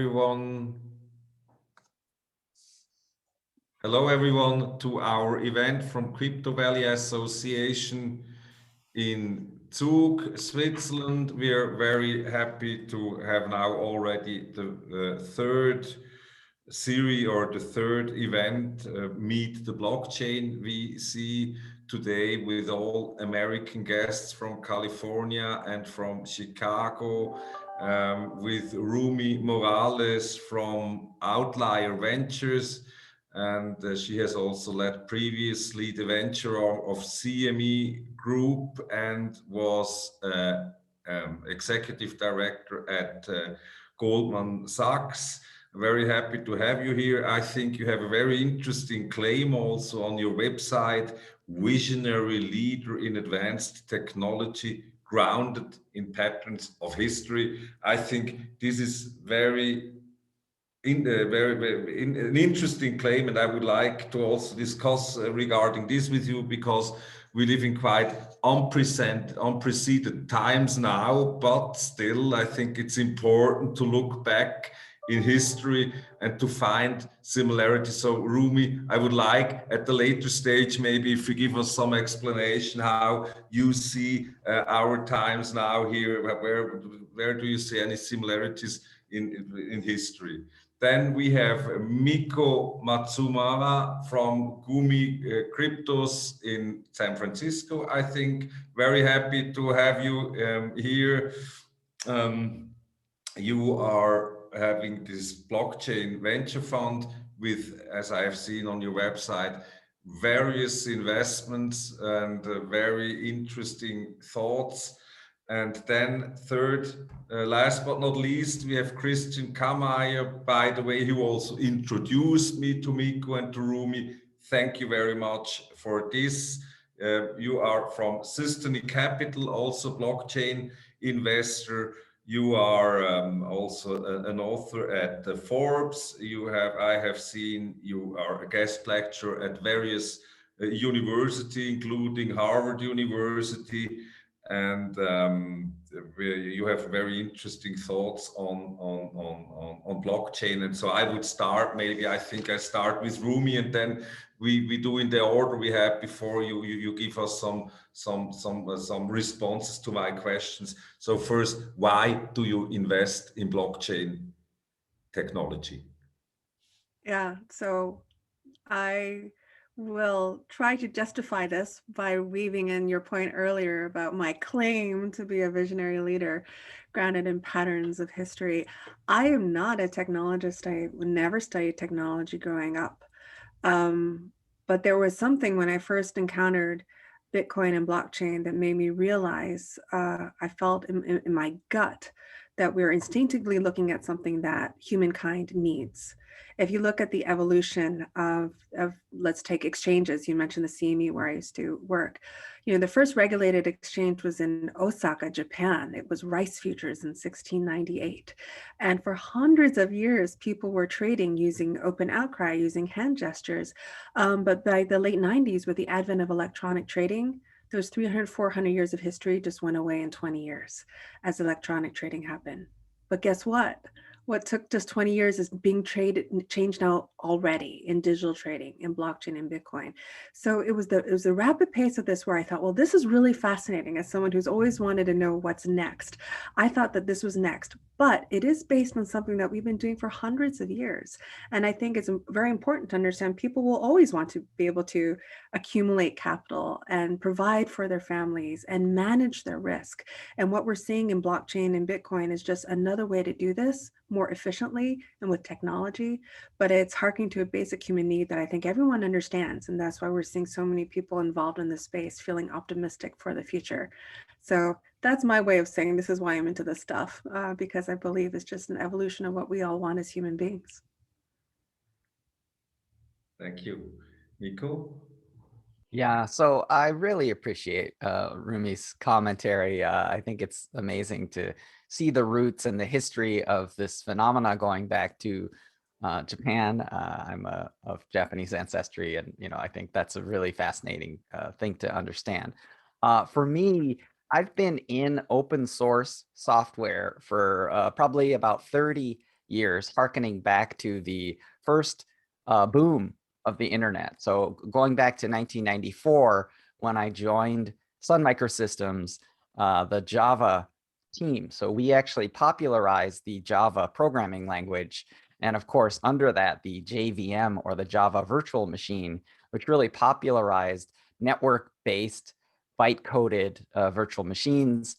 Everyone. Hello, everyone, to our event from Crypto Valley Association in Zug, Switzerland. We are very happy to have now already the third series or the third event, Meet the Blockchain. We see today with all American guests from California and from Chicago, with Rumi Morales from Outlier Ventures. And she has also led previously the venture of CME Group and was executive director at Goldman Sachs. Very happy to have you here. I think you have a very interesting claim also on your website, visionary leader in advanced technology grounded in patterns of history. I think this is an interesting claim, and I would like to also discuss regarding this with you, because we live in quite unprecedented times now, but still I think it's important to look back in history and to find similarities. So Rumi, I would like at the later stage, maybe if you give us some explanation how you see our times now here, where do you see any similarities in history? Then we have Miko Matsumura from Gumi Cryptos in San Francisco. I think very happy to have you here. You are having this blockchain venture fund with, as I have seen on your website, various investments and very interesting thoughts. And then third, last but not least, we have Christian Kameir, by the way, who also introduced me to Miko and to Rumi. Thank you very much for this. You are from Sustany Capital, also blockchain investor. You are also an author at Forbes. I have seen you are a guest lecturer at various universities, including Harvard University, and you have very interesting thoughts on blockchain. And so I would start, maybe I think I start with Rumi, and then we do in the order we have before you give us some responses to my questions. So first, why do you invest in blockchain technology? Yeah, so I will try to justify this by weaving in your point earlier about my claim to be a visionary leader grounded in patterns of history. I am not a technologist. I never studied technology growing up. But there was something when I first encountered Bitcoin and blockchain that made me realize, I felt in my gut that we're instinctively looking at something that humankind needs. If you look at the evolution of let's take exchanges, you mentioned the CME where I used to work. The first regulated exchange was in Osaka, Japan. It was rice futures in 1698. And for hundreds of years, people were trading using open outcry, using hand gestures. But by the late 90s, with the advent of electronic trading, those 300, 400 years of history just went away in 20 years as electronic trading happened. But guess what? What took just 20 years is being changed now already in digital trading, in blockchain and Bitcoin. So it was the rapid pace of this where I thought, well, this is really fascinating. As someone who's always wanted to know what's next, I thought that this was next, but it is based on something that we've been doing for hundreds of years. And I think it's very important to understand people will always want to be able to accumulate capital and provide for their families and manage their risk. And what we're seeing in blockchain and Bitcoin is just another way to do this more efficiently and with technology, but it's harking to a basic human need that I think everyone understands. And that's why we're seeing so many people involved in this space feeling optimistic for the future. So that's my way of saying this is why I'm into this stuff, because I believe it's just an evolution of what we all want as human beings. Thank you. Miko? Yeah, so I really appreciate Rumi's commentary. I think it's amazing to see the roots and the history of this phenomena going back to Japan. I'm of Japanese ancestry, and I think that's a really fascinating thing to understand. For me, I've been in open source software for probably about 30 years, hearkening back to the first boom of the internet. So going back to 1994, when I joined Sun Microsystems, the Java team. So we actually popularized the Java programming language. And of course, under that, the JVM, or the Java Virtual Machine, which really popularized network-based, byte-coded virtual machines,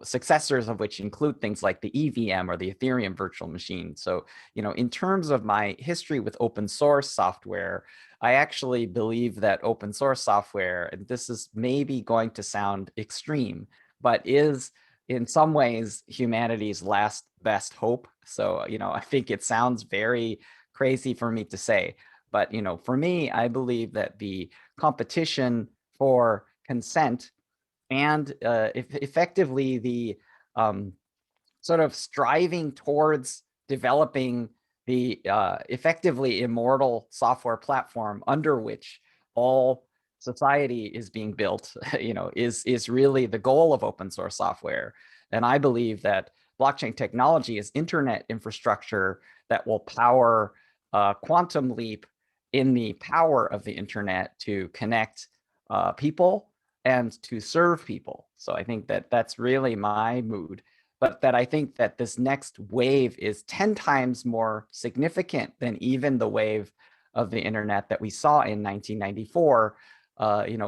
successors of which include things like the EVM, or the Ethereum Virtual Machine. So, in terms of my history with open source software, I actually believe that open source software, and this is maybe going to sound extreme, but is in some ways humanity's last best hope. So, I think it sounds very crazy for me to say, but, for me, I believe that the competition for consent and effectively the sort of striving towards developing the effectively immortal software platform under which all society is being built, is really the goal of open source software. And I believe that blockchain technology is internet infrastructure that will power a quantum leap in the power of the internet to connect people and to serve people. So I think that that's really my mood, but that I think that this next wave is 10 times more significant than even the wave of the internet that we saw in 1994,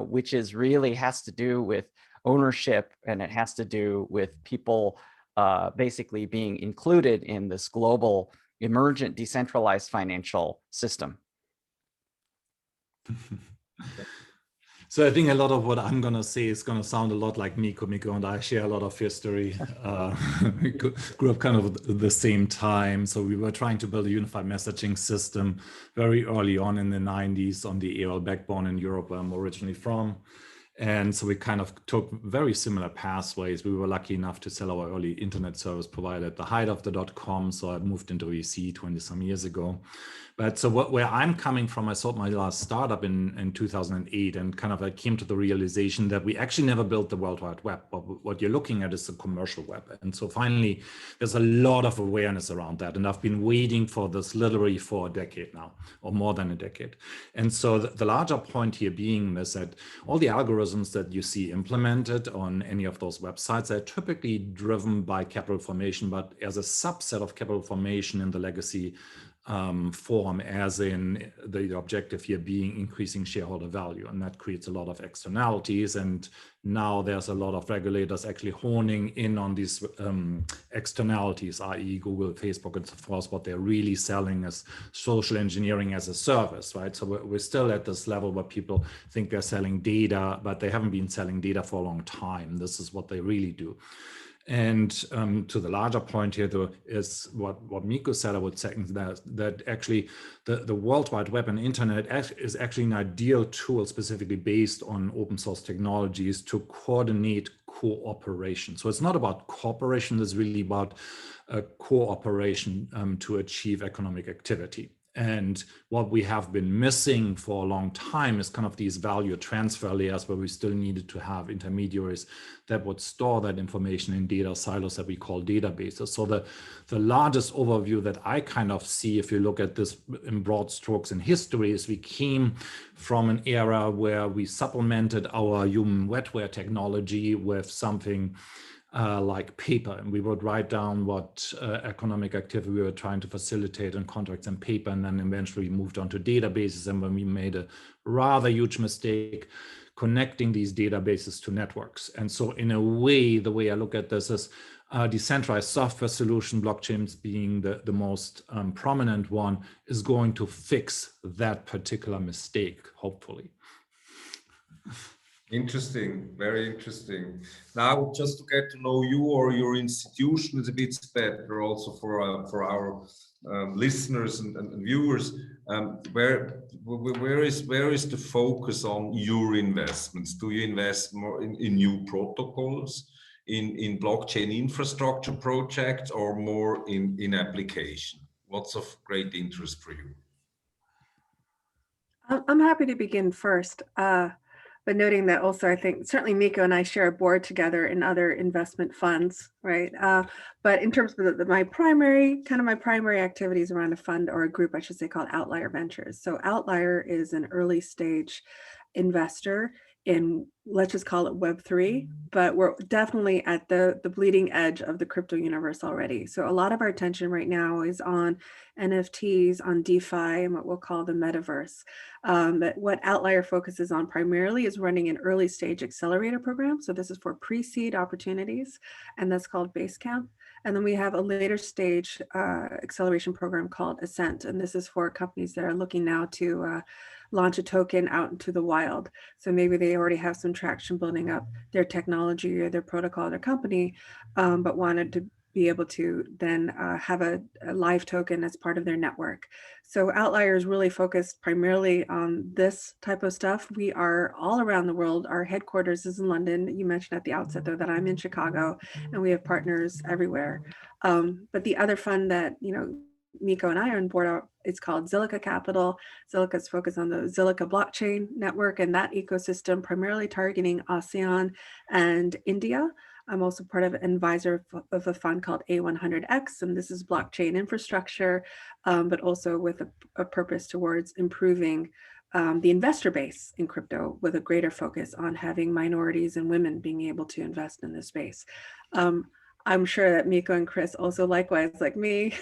which is really has to do with ownership, and it has to do with people basically being included in this global emergent decentralized financial system. So I think a lot of what I'm going to say is going to sound a lot like Miko. Miko and I share a lot of history. We grew up kind of at the same time. So we were trying to build a unified messaging system very early on in the 90s on the AOL backbone in Europe, where I'm originally from. And so we kind of took very similar pathways. We were lucky enough to sell our early internet service provider at the height of the .com. So I moved into VC 20 some years ago. But so where I'm coming from, I sold my last startup in 2008, and kind of I came to the realization that we actually never built the World Wide Web. But what you're looking at is the commercial web. And so finally, there's a lot of awareness around that. And I've been waiting for this literally for a decade now, or more than a decade. And so the larger point here being is that all the algorithms that you see implemented on any of those websites are typically driven by capital formation, but as a subset of capital formation in the legacy form, as in the objective here being increasing shareholder value. And that creates a lot of externalities. And now there's a lot of regulators actually honing in on these externalities, i.e. Google, Facebook, and so forth. What they're really selling is social engineering as a service, right? So we're still at this level where people think they're selling data, but they haven't been selling data for a long time. This is what they really do. And to the larger point here, though, is what Miko said, I would second that actually the World Wide Web and internet is actually an ideal tool specifically based on open source technologies to coordinate cooperation. So it's not about cooperation, it's really about cooperation to achieve economic activity. And what we have been missing for a long time is kind of these value transfer layers where we still needed to have intermediaries that would store that information in data silos that we call databases. So the largest overview that I kind of see, if you look at this in broad strokes in history, is we came from an era where we supplemented our human wetware technology with something like paper, and we would write down what economic activity we were trying to facilitate in contracts and paper, and then eventually moved on to databases. And when we made a rather huge mistake connecting these databases to networks. And so in a way, the way I look at this is decentralized software solution, blockchains being the most prominent one, is going to fix that particular mistake, hopefully. Interesting, very interesting. Now, just to get to know you or your institution a bit better, also for our listeners and viewers, where is the focus on your investments? Do you invest more in new protocols, in blockchain infrastructure projects, or more in application? What's of great interest for you? I'm happy to begin first. but noting that also, I think certainly Miko and I share a board together in other investment funds, right? But in terms of my primary activities around a fund, or a group, I should say, called Outlier Ventures. So Outlier is an early stage investor in, let's just call it Web3, but we're definitely at the bleeding edge of the crypto universe already. So a lot of our attention right now is on NFTs, on DeFi, and what we'll call the metaverse. But what Outlier focuses on primarily is running an early stage accelerator program. So this is for pre-seed opportunities, and that's called Basecamp. And then we have a later stage acceleration program called Ascent, and this is for companies that are looking now to launch a token out into the wild. So maybe they already have some traction building up their technology or their protocol, their company, but wanted to be able to then have a live token as part of their network. So Outlier is really focused primarily on this type of stuff. We are all around the world. Our headquarters is in London. You mentioned at the outset, though, that I'm in Chicago, and we have partners everywhere. But the other fund that, Miko and I are on board of, it's called Zilliqa Capital. Zilliqa is focused on the Zilliqa blockchain network and that ecosystem, primarily targeting ASEAN and India. I'm also part of an advisor of a fund called A100X, and this is blockchain infrastructure, but also with a purpose towards improving the investor base in crypto, with a greater focus on having minorities and women being able to invest in this space. I'm sure that Miko and Chris also, likewise, like me,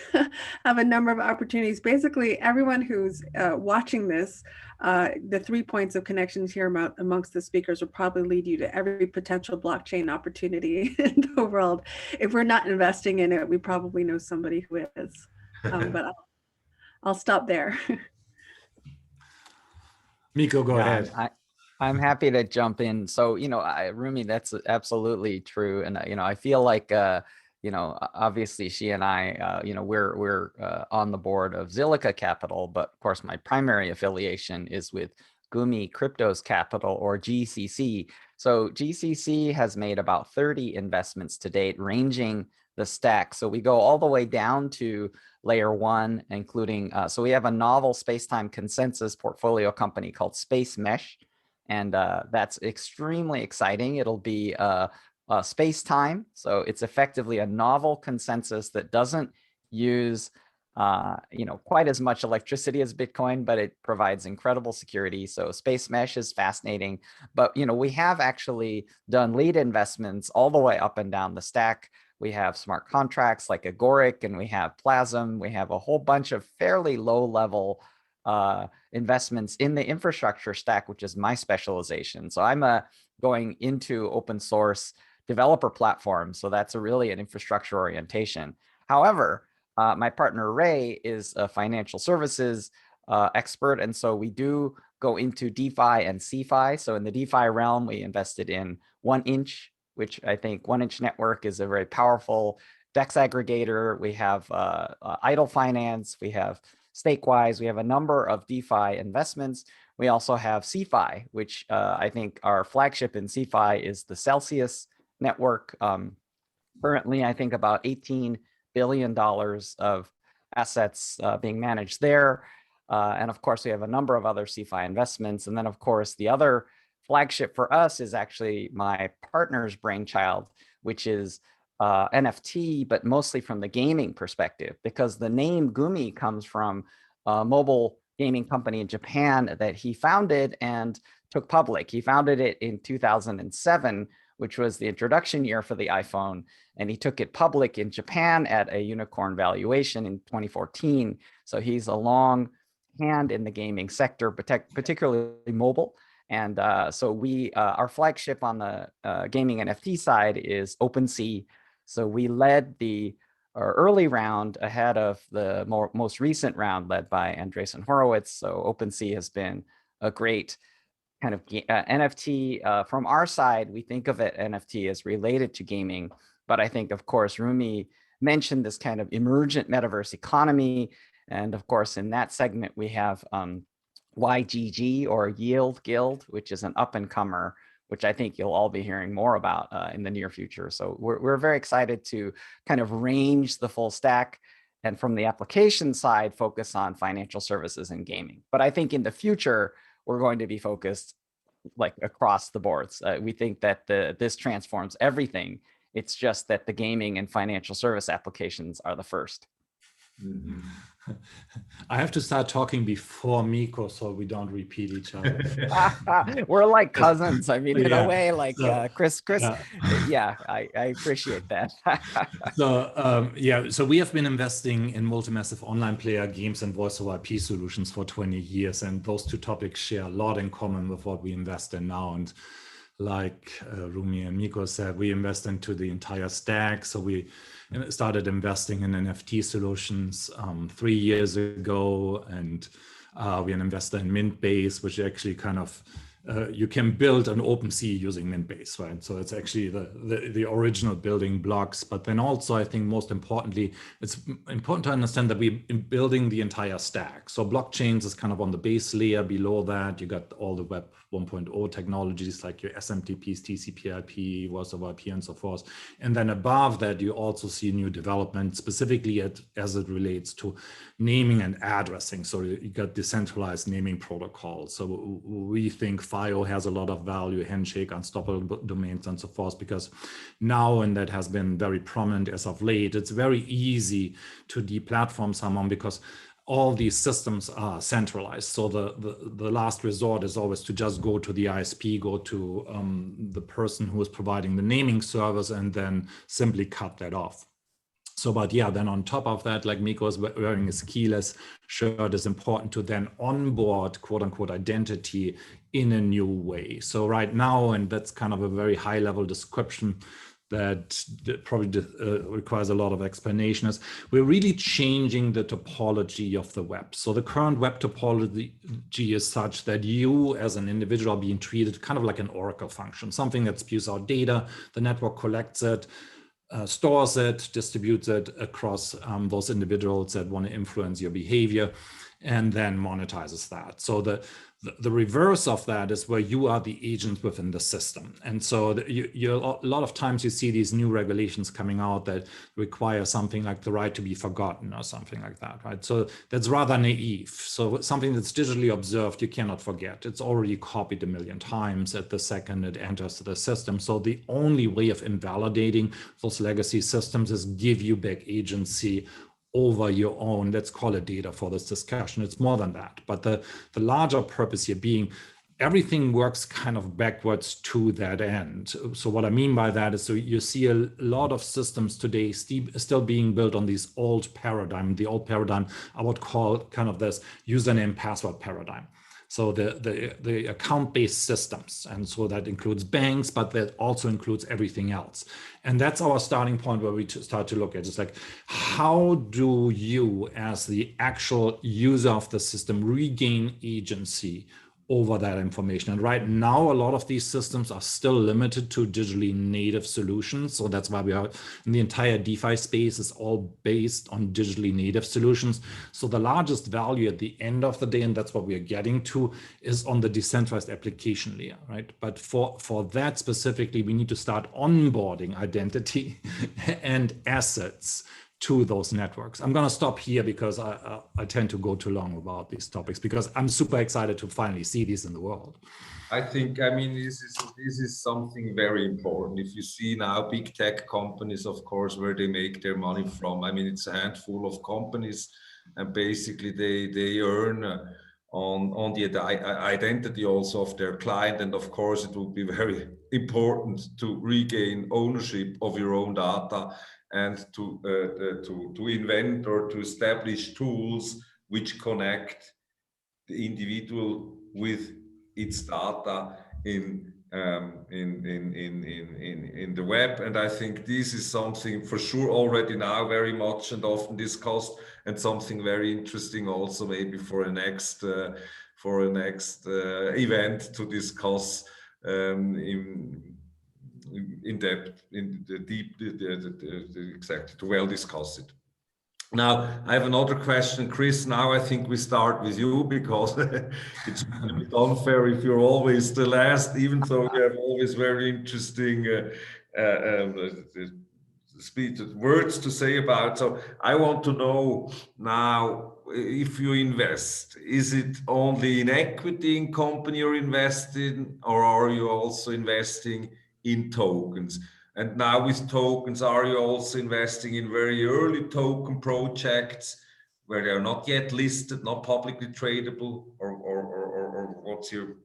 have a number of opportunities. Basically, everyone who's watching this, the 3 points of connections here amongst the speakers will probably lead you to every potential blockchain opportunity in the world. If we're not investing in it, we probably know somebody who is. But I'll stop there. Miko, go ahead. I'm happy to jump in. So, Rumi, that's absolutely true. And, I feel like, obviously she and I, we're on the board of Zilliqa Capital, but of course my primary affiliation is with Gumi Cryptos Capital, or GCC. So GCC has made about 30 investments to date, ranging the stack. So we go all the way down to layer 1, including, so we have a novel space-time consensus portfolio company called Space Mesh. And that's extremely exciting. It'll be space-time. So it's effectively a novel consensus that doesn't use quite as much electricity as Bitcoin, but it provides incredible security. So Space Mesh is fascinating. But we have actually done lead investments all the way up and down the stack. We have smart contracts like Agoric, and we have Plasm. We have a whole bunch of fairly low-level investments in the infrastructure stack, which is my specialization. So I'm going into open source developer platforms. So that's really an infrastructure orientation. However, my partner Ray is a financial services expert. And so we do go into DeFi and CeFi. So in the DeFi realm, we invested in 1inch, which I think 1inch Network is a very powerful DEX aggregator. We have Idle Finance, we have Stakewise, we have a number of DeFi investments. We also have CeFi, which I think our flagship in CeFi is the Celsius network. Currently, I think about $18 billion of assets being managed there. And of course, we have a number of other CeFi investments. And then, of course, the other flagship for us is actually my partner's brainchild, which is NFT, but mostly from the gaming perspective, because the name Gumi comes from a mobile gaming company in Japan that he founded and took public. He founded it in 2007, which was the introduction year for the iPhone, and he took it public in Japan at a unicorn valuation in 2014. So he's a long hand in the gaming sector, particularly mobile. And so we, our flagship on the gaming NFT side is OpenSea. So we led the early round ahead of the most recent round led by Andreessen Horowitz. So OpenSea has been a great kind of NFT. From our side, we think of it NFT as related to gaming. But I think, of course, Rumi mentioned this kind of emergent metaverse economy. And of course, in that segment, we have YGG, or Yield Guild, which is an up-and-comer, which I think you'll all be hearing more about in the near future. So we're very excited to kind of range the full stack, and from the application side, focus on financial services and gaming. But I think in the future, we're going to be focused like across the boards. We think that this transforms everything. It's just that the gaming and financial service applications are the first. Mhm. I have to start talking before Miko so we don't repeat each other. We're like cousins. I mean, in Yeah. a way, like Chris. Yeah. I appreciate that. So we have been investing in multi-massive online player games and voice over IP solutions for 20 years, and those two topics share a lot in common with what we invest in now. And like Rumi and Miko said, we invest into the entire stack. So we started investing in NFT solutions 3 years ago, and we're an investor in Mintbase, which actually kind of you can build an OpenSea using Mintbase, right? So it's actually the original building blocks. But then also, I think most importantly, it's important to understand that we're building the entire stack. So blockchains is kind of on the base layer. Below that, you got all the Web 1.0 technologies like your SMTPs, TCP/IP, voice over IP, and so forth. And then above that, you also see new development, specifically as it relates to naming and addressing. So you got decentralized naming protocols. So we think FIO has a lot of value, Handshake, unstoppable domains, and so forth, because now, and that has been very prominent as of late, it's very easy to deplatform someone because all these systems are centralized. So the last resort is always to just go to the ISP, go to the person who is providing the naming service, and then simply cut that off. So, but yeah, then on top of that, like Miko is wearing his keyless shirt, is important to then onboard quote unquote identity in a new way. So right now, and that's kind of a very high level description that probably requires a lot of explanation, is we're really changing the topology of the web. So the current web topology is such that you as an individual are being treated kind of like an oracle function, something that spews out data, the network collects it, stores it, distributes it across those individuals that want to influence your behavior, and then monetizes that. So the reverse of that is where you are the agent within the system. And so a lot of times you see these new regulations coming out that require something like the right to be forgotten or something like that, right? So that's rather naive. So something that's digitally observed, you cannot forget. It's already copied 1 million times at the second it enters the system. So the only way of invalidating those legacy systems is give you back agency over your own, let's call it data for this discussion. It's more than that. But the larger purpose here being everything works kind of backwards to that end. So what I mean by that is, so you see a lot of systems today still being built on this old paradigm. The old paradigm I would call kind of this username password paradigm. So the account-based systems, and so that includes banks, but that also includes everything else. And that's our starting point where we start to look at. It's like, how do you, as the actual user of the system, regain agency over that information? And right now, a lot of these systems are still limited to digitally native solutions. So that's why we are in the entire DeFi space is all based on digitally native solutions. So the largest value at the end of the day, and that's what we are getting to, is on the decentralized application layer, right? But for that specifically, we need to start onboarding identity and assets to those networks. I'm going to stop here because I tend to go too long about these topics, because I'm super excited to finally see these in the world. I think, I mean, this is something very important. If you see now big tech companies, of course, where they make their money from, I mean, it's a handful of companies, and basically they earn on the identity also of their client. And of course, it will be very important to regain ownership of your own data, and to invent or to establish tools which connect the individual with its data in the web. And I think this is something for sure already now very much and often discussed, and something very interesting also maybe for a next event to discuss in depth, exactly, to well discuss it. Now, I have another question, Chris. Now I think we start with you, because it's a bit unfair if you're always the last, even though you have always very interesting words to say about. So I want to know now, if you invest, is it only in equity in company you're investing, or are you also investing in tokens? And now with tokens, are you also investing in very early token projects where they are not yet listed, not publicly tradable, or what's your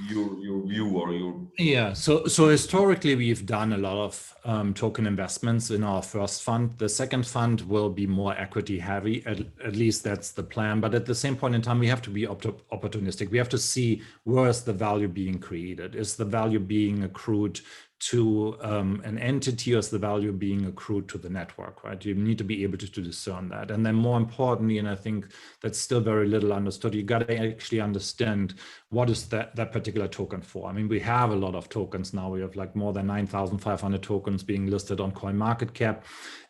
view or your? Yeah, so historically we've done a lot of token investments in our first fund. The second fund will be more equity heavy, at least that's the plan. But at the same point in time, we have to be opportunistic. We have to see, where is the value being created? Is the value being accrued to an entity, or is the value being accrued to the network, right? You need to be able to discern that. And then more importantly, and I think that's still very little understood, you got to actually understand what is that particular token for. I mean, we have a lot of tokens now. We have like more than 9,500 tokens being listed on CoinMarketCap.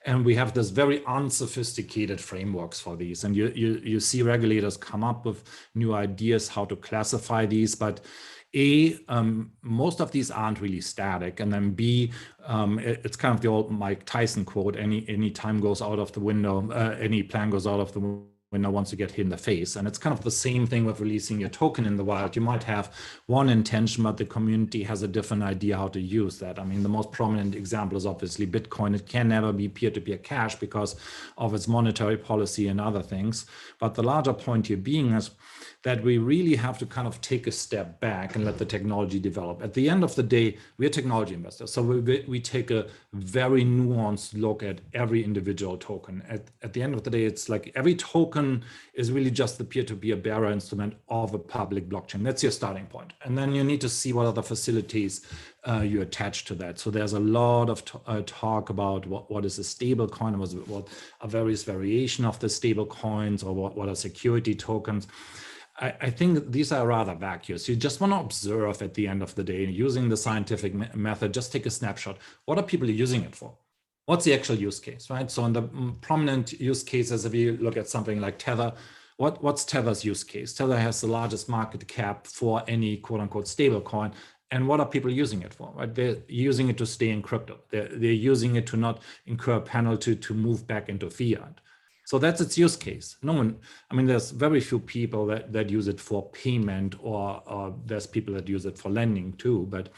And we have this very unsophisticated frameworks for these. And you see regulators come up with new ideas how to classify these, but most of these aren't really static, and then B, it's kind of the old Mike Tyson quote: any time goes out of the window, any plan goes out of the window once you get hit in the face. And it's kind of the same thing with releasing your token in the wild. You might have one intention, but the community has a different idea how to use that. I mean, the most prominent example is obviously Bitcoin. It can never be peer-to-peer cash because of its monetary policy and other things. But the larger point here being is that we really have to kind of take a step back and let the technology develop. At the end of the day, we're technology investors. So we take a very nuanced look at every individual token. At the end of the day, it's like every token is really just the peer-to-peer bearer instrument of a public blockchain. That's your starting point. And then you need to see what other facilities you attach to that. So there's a lot of talk about what is a stable coin, what are various variation of the stable coins, or what are security tokens. I think these are rather vacuous. You just want to observe at the end of the day, using the scientific method, just take a snapshot. What are people using it for? What's the actual use case, right? So in the prominent use cases, if you look at something like Tether, what's Tether's use case? Tether has the largest market cap for any quote unquote stable coin. And what are people using it for, right? They're using it to stay in crypto. They're using it to not incur a penalty to move back into fiat. So that's its use case. No one, I mean, there's very few people that use it for payment, or there's people that use it for lending too. But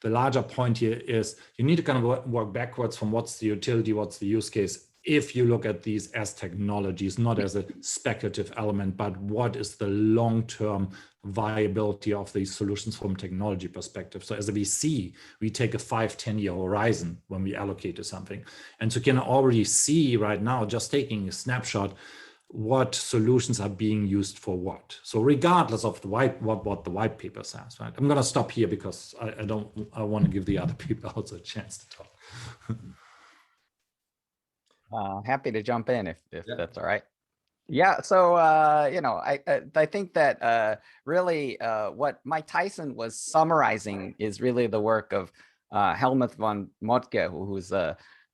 the larger point here is you need to kind of work backwards from what's the utility, what's the use case, if you look at these as technologies, not as a speculative element, but what is the long-term viability of these solutions from technology perspective. So as a VC, we take a 5-10 year horizon when we allocate to something. And so you can already see right now, just taking a snapshot, what solutions are being used for what. So regardless of what the white paper says, right? I'm going to stop here because I want to give the other people also a chance to talk. Happy to jump in if that's all right. Yeah, so I think that really what Mike Tyson was summarizing is really the work of Helmut von Moltke, who's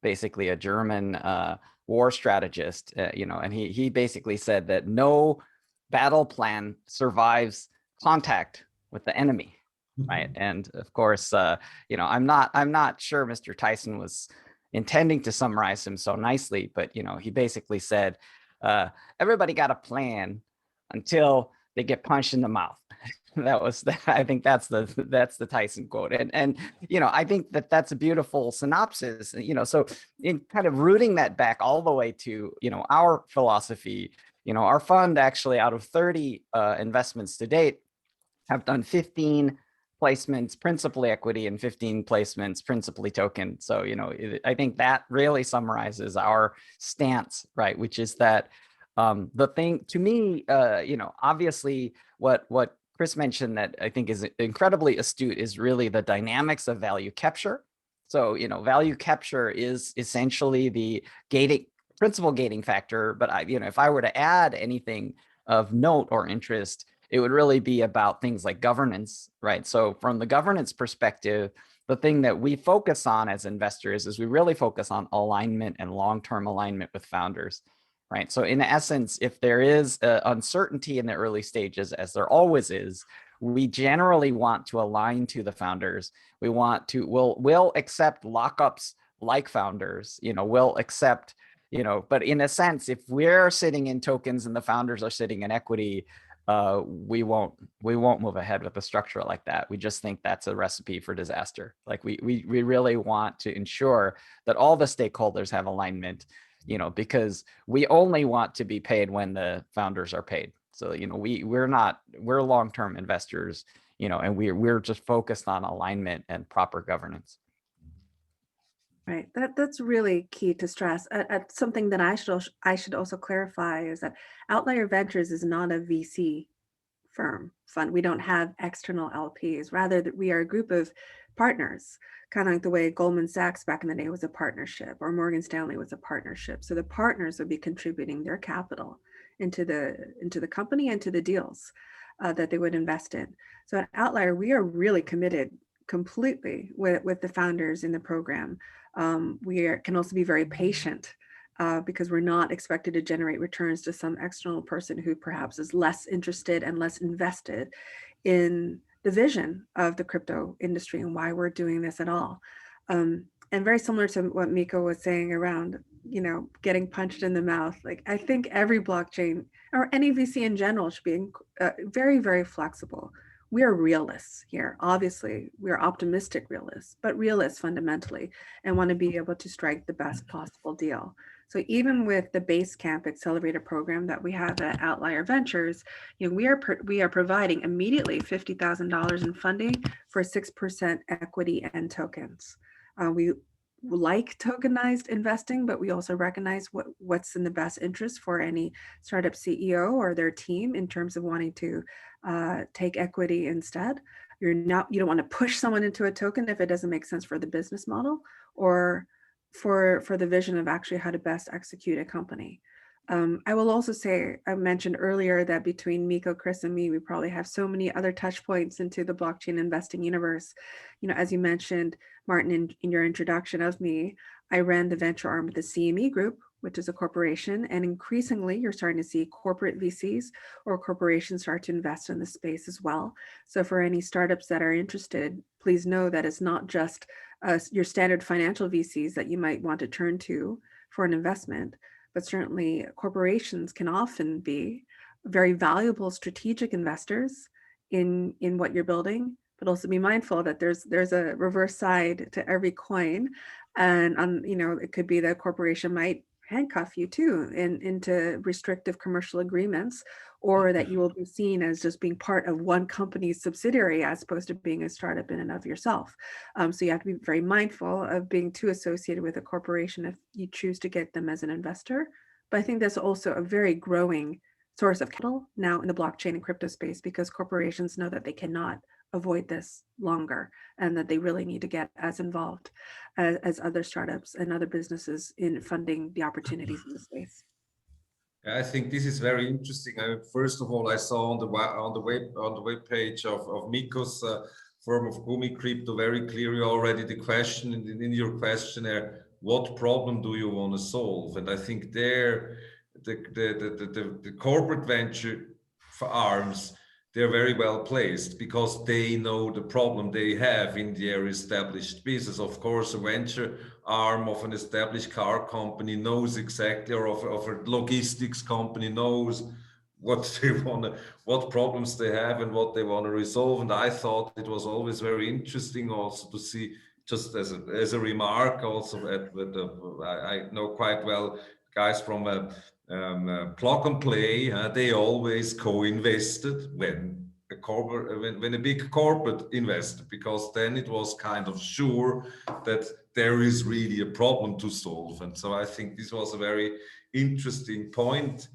basically a German war strategist, and he basically said that no battle plan survives contact with the enemy, right? And of course, I'm not sure Mr. Tyson was intending to summarize him so nicely, but he basically said, everybody got a plan until they get punched in the mouth. I think that's the Tyson quote. And I think that's a beautiful synopsis, so in kind of rooting that back all the way to, our philosophy, our fund actually, out of 30 investments to date, have done 15 placements principally equity and 15 placements principally token. So, I think that really summarizes our stance, right? Which is that the thing to me, obviously what Chris mentioned that I think is incredibly astute is really the dynamics of value capture. So, value capture is essentially the principal gating factor. But if I were to add anything of note or interest, it would really be about things like governance, right? So from the governance perspective, the thing that we focus on as investors is we really focus on alignment and long-term alignment with founders, right? So in essence, if there is uncertainty in the early stages, as there always is, we generally want to align to the founders. We'll accept lockups like founders, will accept, but in a sense, if we're sitting in tokens and the founders are sitting in equity, we won't move ahead with a structure like that. We just think that's a recipe for disaster. Like we really want to ensure that all the stakeholders have alignment, because we only want to be paid when the founders are paid. So, we're long-term investors, and we're just focused on alignment and proper governance. Right. That's really key to stress. Something that I should also clarify is that Outlier Ventures is not a VC fund. We don't have external LPs. Rather, that we are a group of partners, kind of like the way Goldman Sachs back in the day was a partnership, or Morgan Stanley was a partnership. So the partners would be contributing their capital into the company and to the deals that they would invest in. So at Outlier, we are really committed completely with the founders in the program. We can also be very patient because we're not expected to generate returns to some external person who perhaps is less interested and less invested in the vision of the crypto industry and why we're doing this at all. And very similar to what Miko was saying around, getting punched in the mouth. Like, I think every blockchain or any VC in general should be very, very flexible. We are realists here. Obviously, we are optimistic realists, but realists fundamentally, and want to be able to strike the best possible deal. So even with the Basecamp Accelerator program that we have at Outlier Ventures, we are providing immediately $50,000 in funding for 6% equity and tokens. We like tokenized investing, but we also recognize what's in the best interest for any startup CEO or their team in terms of wanting to take equity instead. You don't want to push someone into a token if it doesn't make sense for the business model or for the vision of actually how to best execute a company. I will also say, I mentioned earlier that between Miko, Chris, and me, we probably have so many other touch points into the blockchain investing universe. As you mentioned, Martin, in your introduction of me, I ran the venture arm of the CME Group, which is a corporation, and increasingly you're starting to see corporate VCs or corporations start to invest in the space as well. So for any startups that are interested, please know that it's not just your standard financial VCs that you might want to turn to for an investment, but certainly corporations can often be very valuable strategic investors in what you're building, but also be mindful that there's a reverse side to every coin. And it could be that a corporation might handcuff you too into restrictive commercial agreements, or that you will be seen as just being part of one company's subsidiary as opposed to being a startup in and of yourself. So you have to be very mindful of being too associated with a corporation if you choose to get them as an investor. But I think that's also a very growing source of capital now in the blockchain and crypto space, because corporations know that they cannot avoid this longer, and that they really need to get as involved as other startups and other businesses in funding the opportunities in the space. I think this is very interesting. First of all, I saw on the web page of Miko's firm of Gumi Crypto very clearly already the question in your questionnaire: what problem do you want to solve? And I think there, the corporate venture arms, they're very well placed because they know the problem they have in their established business. Of course, a venture arm of an established car company knows exactly, or of a logistics company knows what problems they have and what they want to resolve. And I thought it was always very interesting also to see, just as a remark, also I know quite well guys from Plug and Play. They always co-invested when a big corporate invested, because then it was kind of sure that there is really a problem to solve. And so I think this was a very interesting point.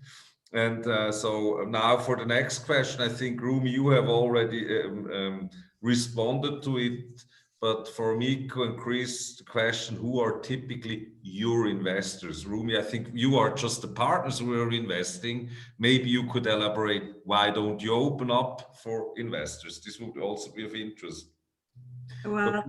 And so now for the next question, I think, Rumi, you have already responded to it. But for Miko and Chris, the question: who are typically your investors? Rumi, I think you are just the partners who are investing. Maybe you could elaborate, why don't you open up for investors? This would also be of interest. Well,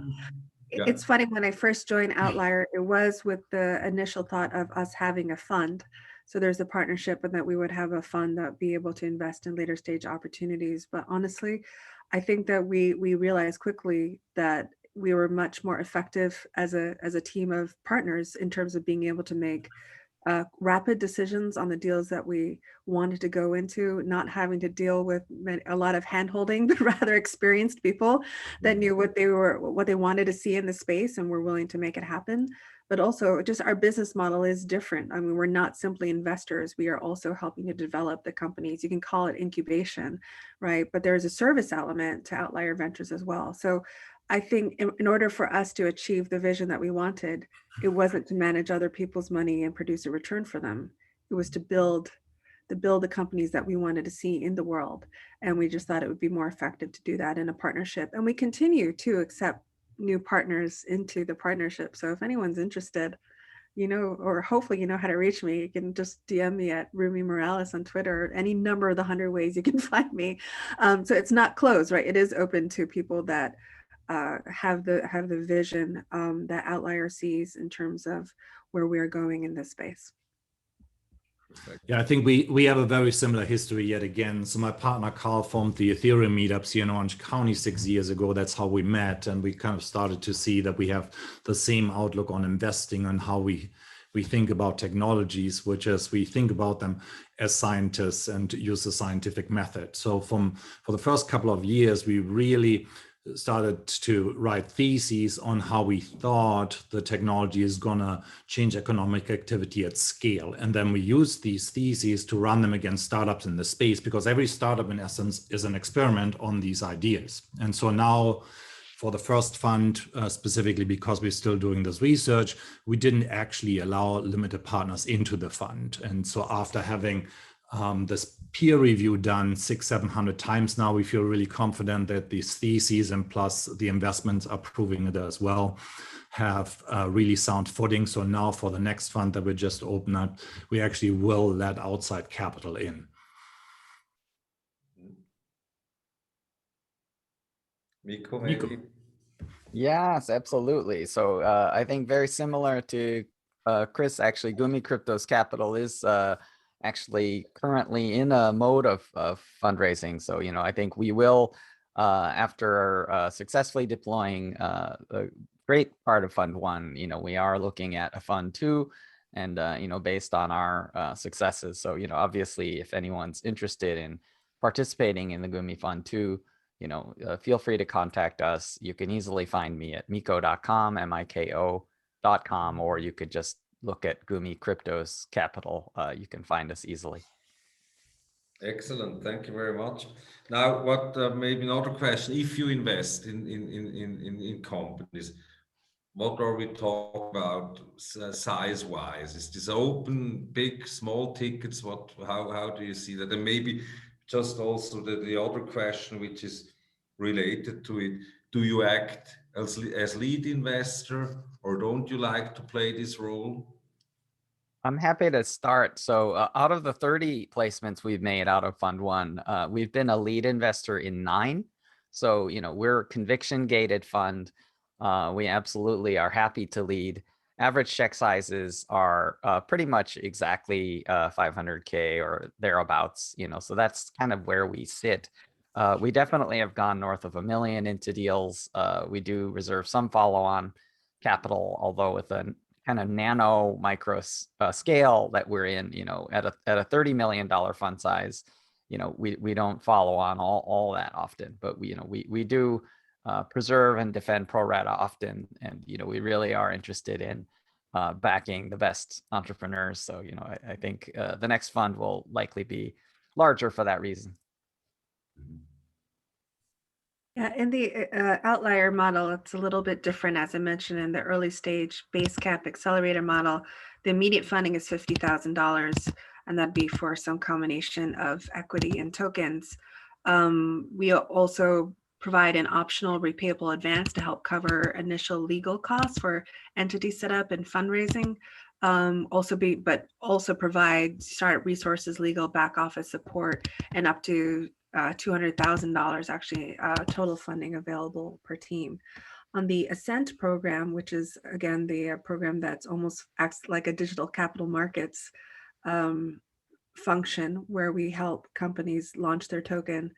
Yeah. It's funny, when I first joined Outlier, it was with the initial thought of us having a fund. So there's a partnership, and that we would have a fund that would be able to invest in later stage opportunities. But honestly, I think that we realized quickly that we were much more effective as a team of partners in terms of being able to make rapid decisions on the deals that we wanted to go into, not having to deal with a lot of hand-holding, but rather experienced people that knew what they wanted to see in the space and were willing to make it happen. But also just our business model is different. I mean, we're not simply investors. We are also helping to develop the companies. You can call it incubation, right? But there's a service element to Outlier Ventures as well. So I think in order for us to achieve the vision that we wanted, it wasn't to manage other people's money and produce a return for them. It was to build the companies that we wanted to see in the world. And we just thought it would be more effective to do that in a partnership. And we continue to accept new partners into the partnership. So if anyone's interested, or hopefully you know how to reach me, you can just DM me at Rumi Morales on Twitter, or any number of the 100 ways you can find me. So it's not closed, right? It is open to people that have the vision that Outlier sees in terms of where we're going in this space. Yeah, I think we have a very similar history yet again. So my partner Carl formed the Ethereum meetups here in Orange County 6 years ago. That's how we met, and we kind of started to see that we have the same outlook on investing and how we think about technologies, which is we think about them as scientists and use the scientific method. So for the first couple of years, we really started to write theses on how we thought the technology is going to change economic activity at scale. And then we used these theses to run them against startups in the space, because every startup in essence is an experiment on these ideas. And so now for the first fund, specifically because we're still doing this research, we didn't actually allow limited partners into the fund. And so after having this peer review done 600-700 times now, we feel really confident that these theses and plus the investments are proving it as well have really sound footing. So now for the next fund that we just opened up, we actually will let outside capital in. Miko, maybe? Miko. Yes, absolutely. So I think very similar to Chris, actually, Gumi Crypto's capital is actually currently in a mode of fundraising. So, I think we will, after successfully deploying a great part of Fund 1, we are looking at a Fund 2 and, based on our successes. So, obviously, if anyone's interested in participating in the Gumi Fund 2, feel free to contact us. You can easily find me at miko.com, MIKO.com, or you could just look at Gumi Crypto's capital. You can find us easily. Excellent, thank you very much. Now, what maybe another question: if you invest in companies, what are we talking about size-wise? Is this open, big, small tickets? How do you see that? And maybe just also the other question, which is related to it: do you act as lead investor, or don't you like to play this role? I'm happy to start. So out of the 30 placements we've made out of Fund 1, we've been a lead investor in 9. So, we're a conviction gated fund. We absolutely are happy to lead. Average check sizes are pretty much exactly 500K or thereabouts, so that's kind of where we sit. We definitely have gone north of $1 million into deals. We do reserve some follow-on capital, although with a kind of nano micro scale that we're in, at a $30 million fund size, we don't follow on all that often, but we do preserve and defend pro rata often, and we really are interested in backing the best entrepreneurs. So I think the next fund will likely be larger for that reason. Yeah, in the outlier model, it's a little bit different. As I mentioned, in the early stage base cap accelerator model, the immediate funding is $50,000, and that'd be for some combination of equity and tokens. We also provide an optional repayable advance to help cover initial legal costs for entity setup and fundraising. But also provide startup resources, legal back office support, and up to $200,000 actually total funding available per team. On the Ascent program, which is again the program that's almost acts like a digital capital markets function, where we help companies launch their token,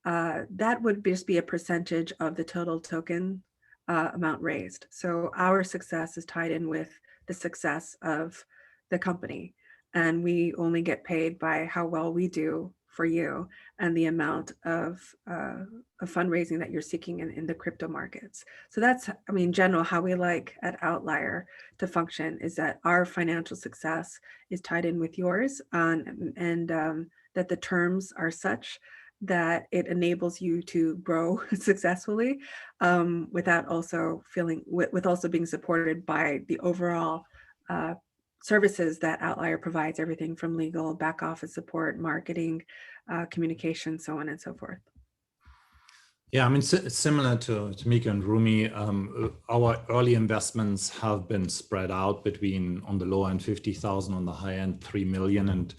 that would just be a percentage of the total token amount raised. So our success is tied in with the success of the company, and we only get paid by how well we do for you and the amount of fundraising that you're seeking in the crypto markets. So that's, I mean, in general, how we like at Outlier to function, is that our financial success is tied in with yours, and that the terms are such that it enables you to grow successfully, without also feeling, with also being supported by the overall services that Outlier provides, everything from legal, back office support, marketing, communication, so on and so forth. Yeah, I mean, similar to Miko and Rumi, our early investments have been spread out between, on the low end, 50,000, on the high end, 3 million. And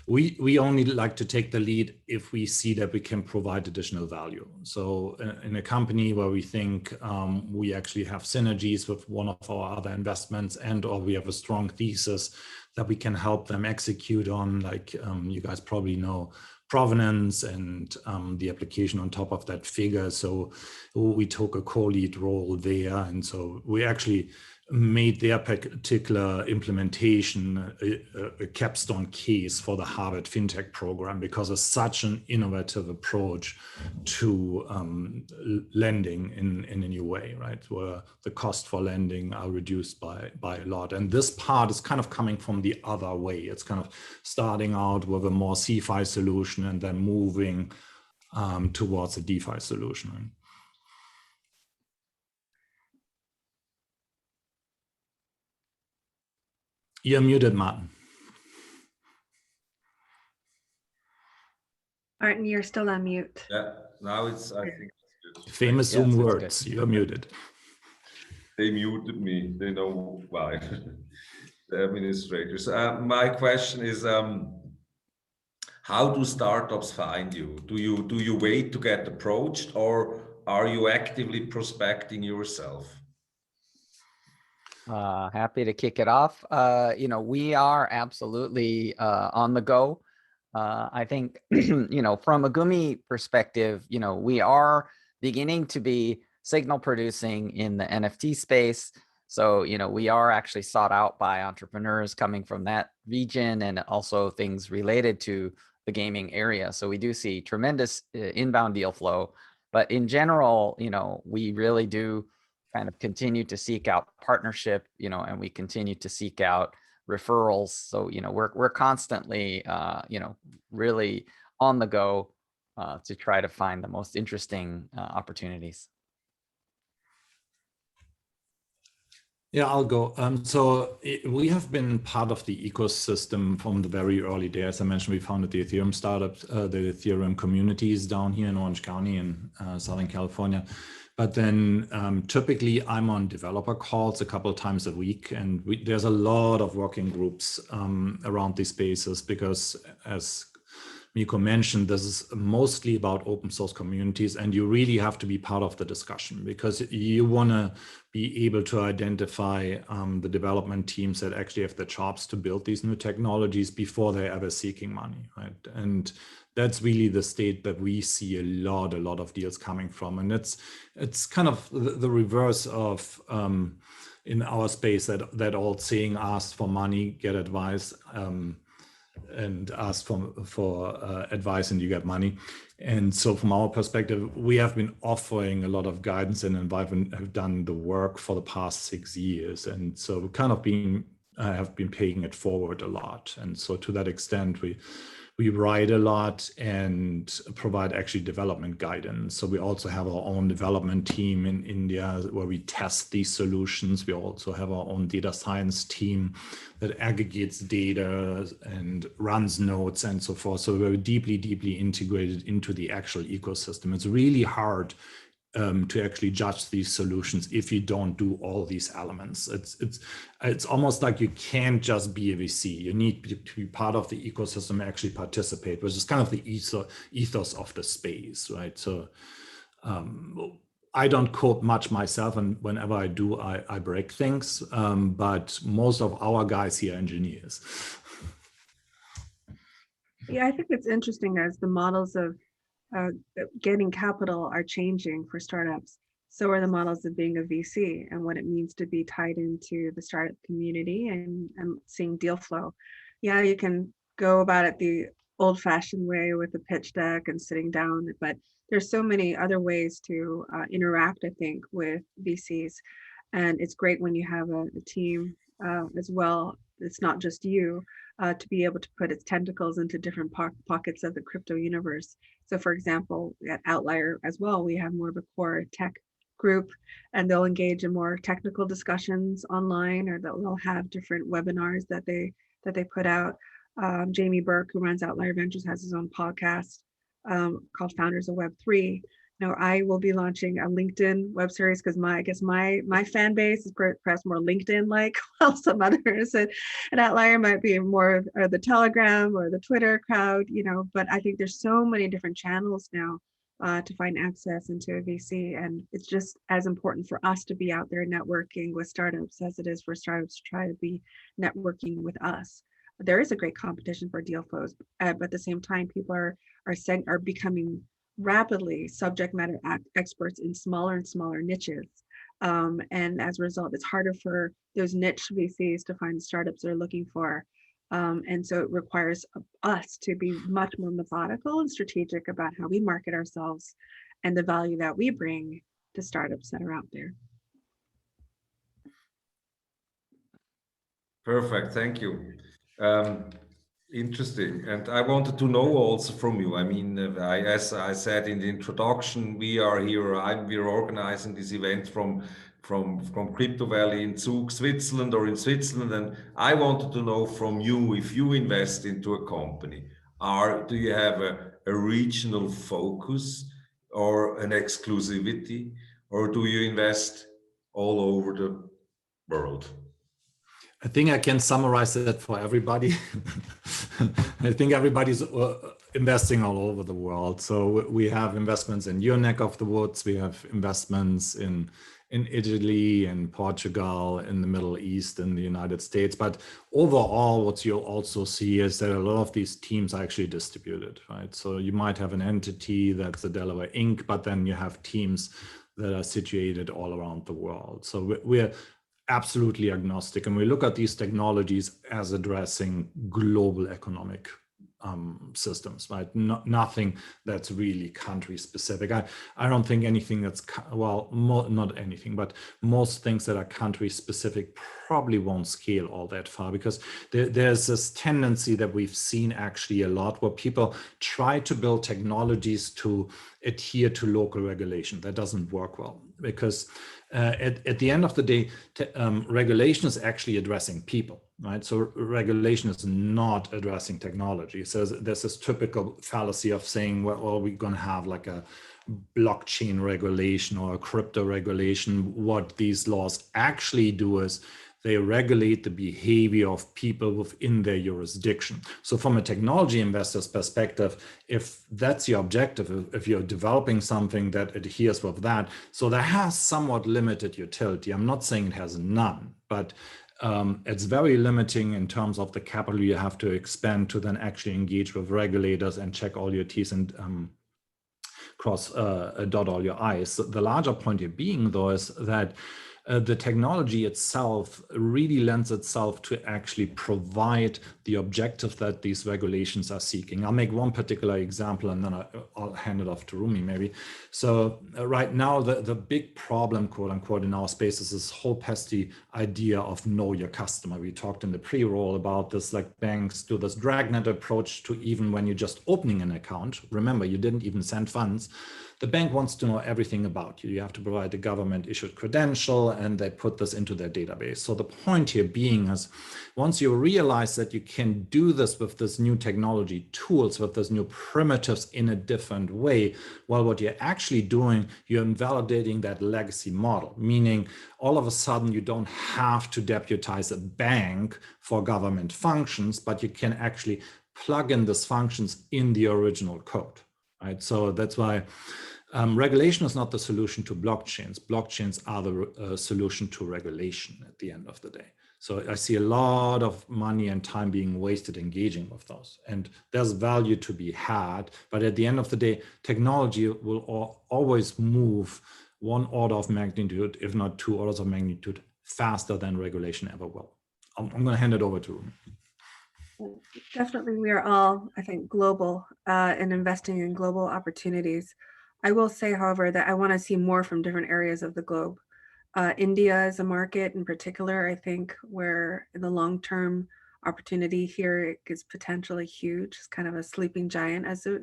we only like to take the lead if we see that we can provide additional value. So in a company where we think we actually have synergies with one of our other investments, and or we have a strong thesis that we can help them execute on, like you guys probably know, provenance and the application on top of that figure. So we took a co-lead role there. And so we actually made their particular implementation a capstone case for the Harvard FinTech program, because it's such an innovative approach to lending in a new way, right? Where the cost for lending are reduced by a lot. And this part is kind of coming from the other way. It's kind of starting out with a more CFI solution and then moving towards a DeFi solution. You're muted, Martin. Martin, you're still on mute. Yeah, now it's, I think it's good. Famous Zoom words, you're muted. They muted me, they know why. The administrators. My question is, how do startups find you? Do you wait to get approached, or are you actively prospecting yourself? Happy to kick it off. We are absolutely on the go. I think, from a Gumi perspective, we are beginning to be signal producing in the NFT space. So, we are actually sought out by entrepreneurs coming from that region, and also things related to the gaming area. So we do see tremendous inbound deal flow. But in general, we really do kind of continue to seek out partnership, and we continue to seek out referrals. So, we're constantly, really on the go to try to find the most interesting opportunities. Yeah, I'll go. We have been part of the ecosystem from the very early days. As I mentioned, we founded the Ethereum startups, the Ethereum communities down here in Orange County in Southern California. But then typically I'm on developer calls a couple of times a week, and there's a lot of working groups around these spaces, because as Miko mentioned, this is mostly about open source communities, and you really have to be part of the discussion, because you want to be able to identify the development teams that actually have the chops to build these new technologies before they're ever seeking money, right? And that's really the state that we see a lot of deals coming from. And it's kind of the reverse of in our space, that old saying, ask for money, get advice, and ask for advice and you get money. And so from our perspective, we have been offering a lot of guidance, and have done the work for the past 6 years. And so we kind of have been paying it forward a lot. And so to that extent, we write a lot and provide actually development guidance. So we also have our own development team in India where we test these solutions. We also have our own data science team that aggregates data and runs nodes and so forth. So we're deeply integrated into the actual ecosystem. It's really hard to actually judge these solutions if you don't do all these elements. It's almost like you can't just be a VC. You need to be part of the ecosystem and actually participate, which is kind of the ethos of the space, right? So I don't code much myself, and whenever I do, I break things. But most of our guys here are engineers. Yeah, I think it's interesting as the models of getting capital are changing for startups. so are the models of being a VC and what it means to be tied into the startup community and seeing deal flow. Yeah, you can go about it the old-fashioned way with a pitch deck and sitting down, but there's so many other ways to interact, I think, with VCs. And it's great when you have a team as well. It's not just you to be able to put its tentacles into different pockets of the crypto universe. So for example, at Outlier as well, we have more of a core tech group, and they'll engage in more technical discussions online, or they'll have different webinars that they put out. Jamie Burke, who runs Outlier Ventures, has his own podcast called Founders of Web3. You know, I will be launching a LinkedIn web series because I guess my fan base is perhaps more LinkedIn like, while some others at Outlier might be more of the Telegram or the Twitter crowd, you know. But I think there's so many different channels now to find access into a VC, and it's just as important for us to be out there networking with startups as it is for startups to try to be networking with us. There is a great competition for deal flows, but at the same time, people are becoming rapidly subject matter experts in smaller and smaller niches. And as a result, it's harder for those niche VCs to find startups they're looking for. And so it requires us to be much more methodical and strategic about how we market ourselves and the value that we bring to startups that are out there. Perfect, thank you. Interesting. And I wanted to know also from you, I mean, as I said in the introduction, we are here, we're organizing this event from Crypto Valley in Zug, Switzerland, or in Switzerland. And I wanted to know from you, if you invest into a company, do you have a regional focus or an exclusivity, or do you invest all over the world? I think I can summarize that for everybody. I think everybody's investing all over the world. So we have investments in your neck of the woods. We have investments in Italy and Portugal, in the Middle East, in the United States. But overall, what you'll also see is that a lot of these teams are actually distributed, right? So you might have an entity that's a Delaware Inc., but then you have teams that are situated all around the world. So we're absolutely agnostic, and we look at these technologies as addressing global economic systems, right? Nothing that's really country specific. I don't think anything that's, well, not anything, but most things that are country specific probably won't scale all that far, because there's this tendency that we've seen actually a lot where people try to build technologies to adhere to local regulation. That doesn't work well, because at the end of the day, regulation is actually addressing people, right? So regulation is not addressing technology. So there's this typical fallacy of saying, well, we're going to have like a blockchain regulation or a crypto regulation. What these laws actually do is they regulate the behavior of people within their jurisdiction. So from a technology investor's perspective, if that's your objective, if you're developing something that adheres with that, so that has somewhat limited utility. I'm not saying it has none, but it's very limiting in terms of the capital you have to expend to then actually engage with regulators and check all your T's and dot all your I's. The larger point here being, though, is that the technology itself really lends itself to actually provide the objective that these regulations are seeking. I'll make one particular example and then I'll hand it off to Rumi maybe. So right now, the big problem, quote unquote, in our space is this whole pesky idea of know your customer. We talked in the pre-roll about this, like banks do this dragnet approach to even when you're just opening an account. Remember, you didn't even send funds. The bank wants to know everything about you. You have to provide a government issued credential, and they put this into their database. So the point here being is, once you realize that you can do this with this new technology tools, with this new primitives in a different way, well, what you're actually doing, you're invalidating that legacy model, meaning all of a sudden you don't have to deputize a bank for government functions, but you can actually plug in these functions in the original code. Right? So that's why regulation is not the solution to blockchains. Blockchains are the solution to regulation at the end of the day. So I see a lot of money and time being wasted engaging with those. And there's value to be had. But at the end of the day, technology will always move one order of magnitude, if not 2 orders of magnitude, faster than regulation ever will. I'm going to hand it over to Rumi. Definitely, we are all, I think, global and investing in global opportunities. I will say, however, that I want to see more from different areas of the globe. India is a market in particular, I think, where the long-term opportunity here is potentially huge. It's kind of a sleeping giant as it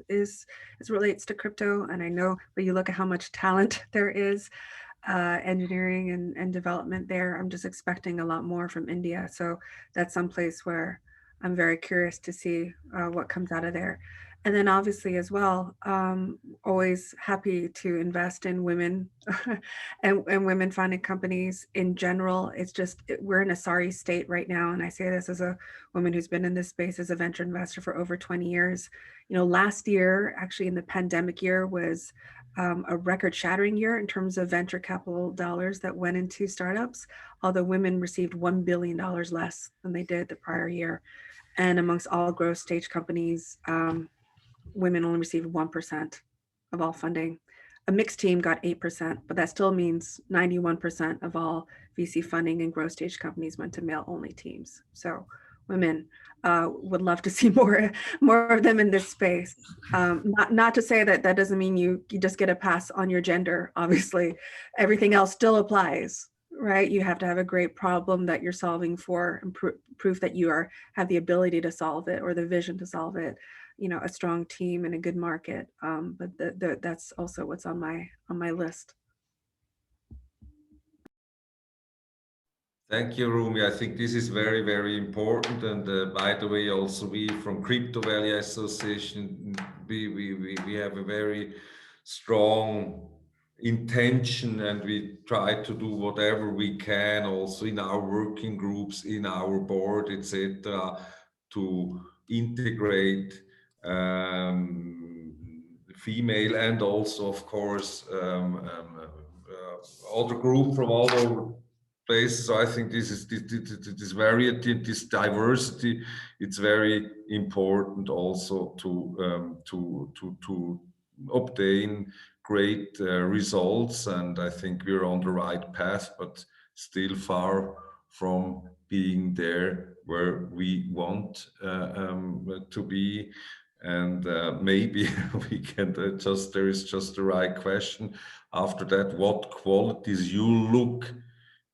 relates to crypto. And I know, but you look at how much talent there is, engineering and development there. I'm just expecting a lot more from India. So that's someplace where I'm very curious to see what comes out of there. And then obviously as well, always happy to invest in women and women-founded companies in general. It's just, we're in a sorry state right now. And I say this as a woman who's been in this space as a venture investor for over 20 years. You know, last year, actually in the pandemic year, was a record-shattering year in terms of venture capital dollars that went into startups, although women received $1 billion less than they did the prior year. And amongst all growth stage companies, women only received 1% of all funding. A mixed team got 8%, but that still means 91% of all VC funding in growth stage companies went to male-only teams. So women, would love to see more of them in this space. Not to say that that doesn't mean you just get a pass on your gender. Obviously, everything else still applies, right? You have to have a great problem that you're solving for, and proof that you have the ability to solve it or the vision to solve it. You know, a strong team and a good market. But that's also what's on my list. Thank you, Rumi. I think this is very, very important. And by the way, also we from Crypto Valley Association, we have a very strong intention, and we try to do whatever we can also in our working groups, in our board, etc., to integrate female and also, of course, other group from all over places. So I think this variety, this diversity, it's very important also to obtain great results. And I think we're on the right path, but still far from being there where we want to be. And maybe we can there is just the right question after that: what qualities you look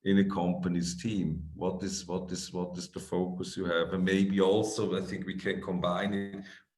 in a company's team? What is the focus you have? And maybe also, I think we can combine it.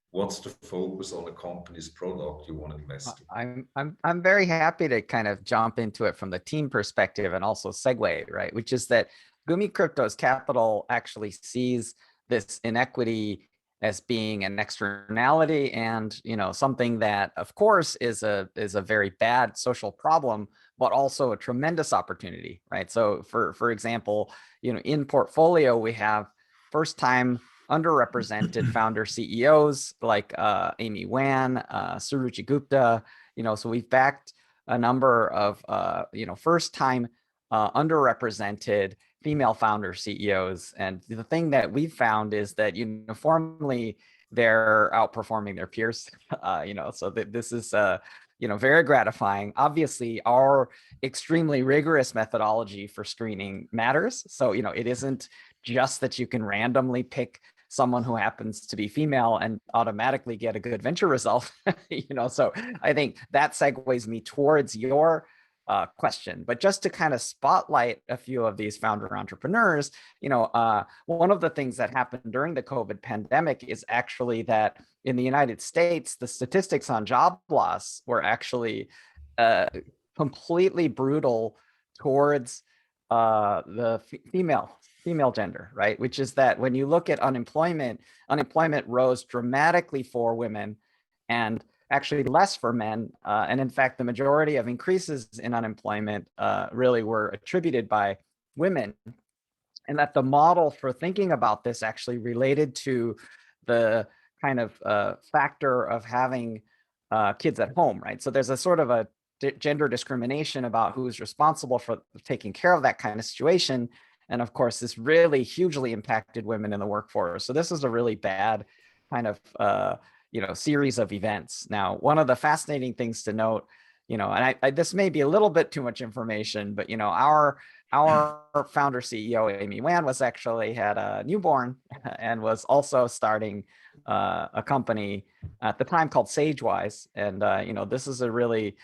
What's the focus on the company's product you want to invest in? I'm very happy to kind of jump into it from the team perspective and also segue, right? Which is that Gumi Crypto's capital actually sees this inequity as being an externality and, you know, something that of course is a very bad social problem, but also a tremendous opportunity, right? So for example, you know, in portfolio, we have first time underrepresented founder CEOs like Amy Wan, Suruchi Gupta, you know, so we've backed a number of, you know, first time underrepresented female founder CEOs. And the thing that we've found is that uniformly they're outperforming their peers, you know, so this is, you know, very gratifying. Obviously, our extremely rigorous methodology for screening matters. So, you know, it isn't just that you can randomly pick someone who happens to be female and automatically get a good venture result, you know, so I think that segues me towards your question. But just to kind of spotlight a few of these founder entrepreneurs, you know, one of the things that happened during the COVID pandemic is actually that in the United States, the statistics on job loss were actually completely brutal towards the female gender, right? Which is that when you look at unemployment rose dramatically for women and actually less for men. And in fact, the majority of increases in unemployment really were attributed by women. And that the model for thinking about this actually related to the kind of factor of having kids at home, right? So there's a sort of a gender discrimination about who's responsible for taking care of that kind of situation. And of course, this really hugely impacted women in the workforce. So this is a really bad kind of, you know, series of events. Now, one of the fascinating things to note, and this may be a little bit too much information, but our founder CEO Amy Wan was actually had a newborn and was also starting a company at the time called SageWise, and this is a really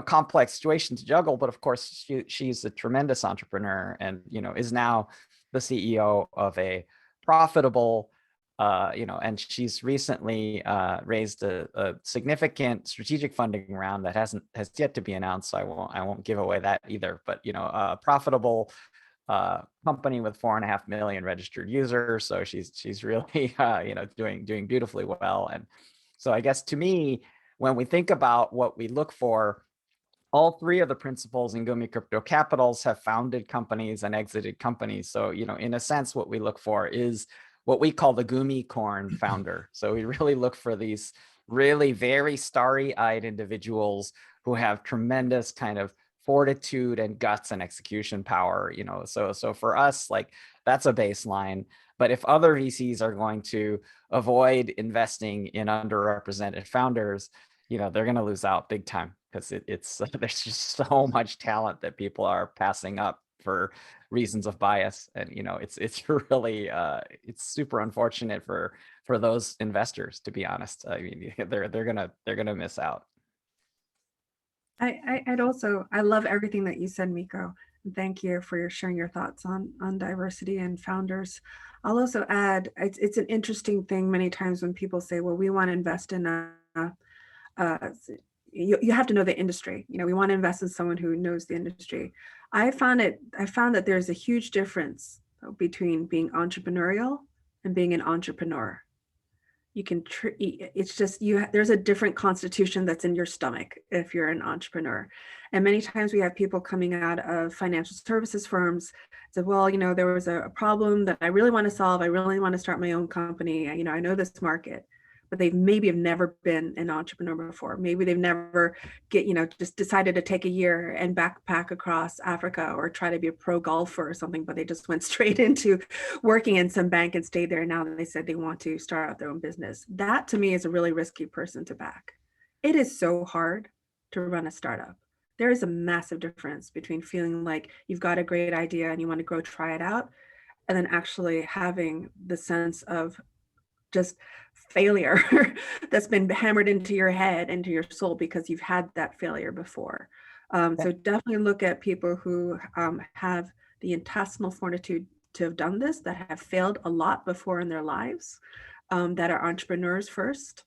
complex situation to juggle, but of course she's a tremendous entrepreneur and is now the CEO of a profitable and she's recently raised a significant strategic funding round that has yet to be announced, so I won't give away that either, but a profitable company with 4.5 million registered users, so she's really doing beautifully well. And so I guess to me, when we think about what we look for, all three of the principals in Gumi Crypto Capitals have founded companies and exited companies. So, in a sense, what we look for is what we call the Gumi corn founder. So we really look for these really very starry-eyed individuals who have tremendous kind of fortitude and guts and execution power, so for us, like, that's a baseline. But if other VCs are going to avoid investing in underrepresented founders, they're going to lose out big time, because it's there's just so much talent that people are passing up for reasons of bias, and it's really it's super unfortunate for those investors, to be honest. I mean, they're gonna miss out. I love everything that you said, Miko. Thank you for sharing your thoughts on diversity and founders. I'll also add, it's an interesting thing many times when people say, well, we want to invest in you have to know the industry. We want to invest in someone who knows the industry. I found that there's a huge difference between being entrepreneurial and being an entrepreneur. You can, it's just, there's a different constitution that's in your stomach if you're an entrepreneur. And many times we have people coming out of financial services firms say, well, there was a problem that I really want to solve. I really want to start my own company. I know this market, but they maybe have never been an entrepreneur before. Maybe they've never just decided to take a year and backpack across Africa or try to be a pro golfer or something, but they just went straight into working in some bank and stayed there. Now they said they want to start out their own business. That to me is a really risky person to back. It is so hard to run a startup. There is a massive difference between feeling like you've got a great idea and you want to go try it out, and then actually having the sense of just failure that's been hammered into your head, into your soul, because you've had that failure before. So definitely look at people who have the intestinal fortitude to have done this, that have failed a lot before in their lives, that are entrepreneurs first.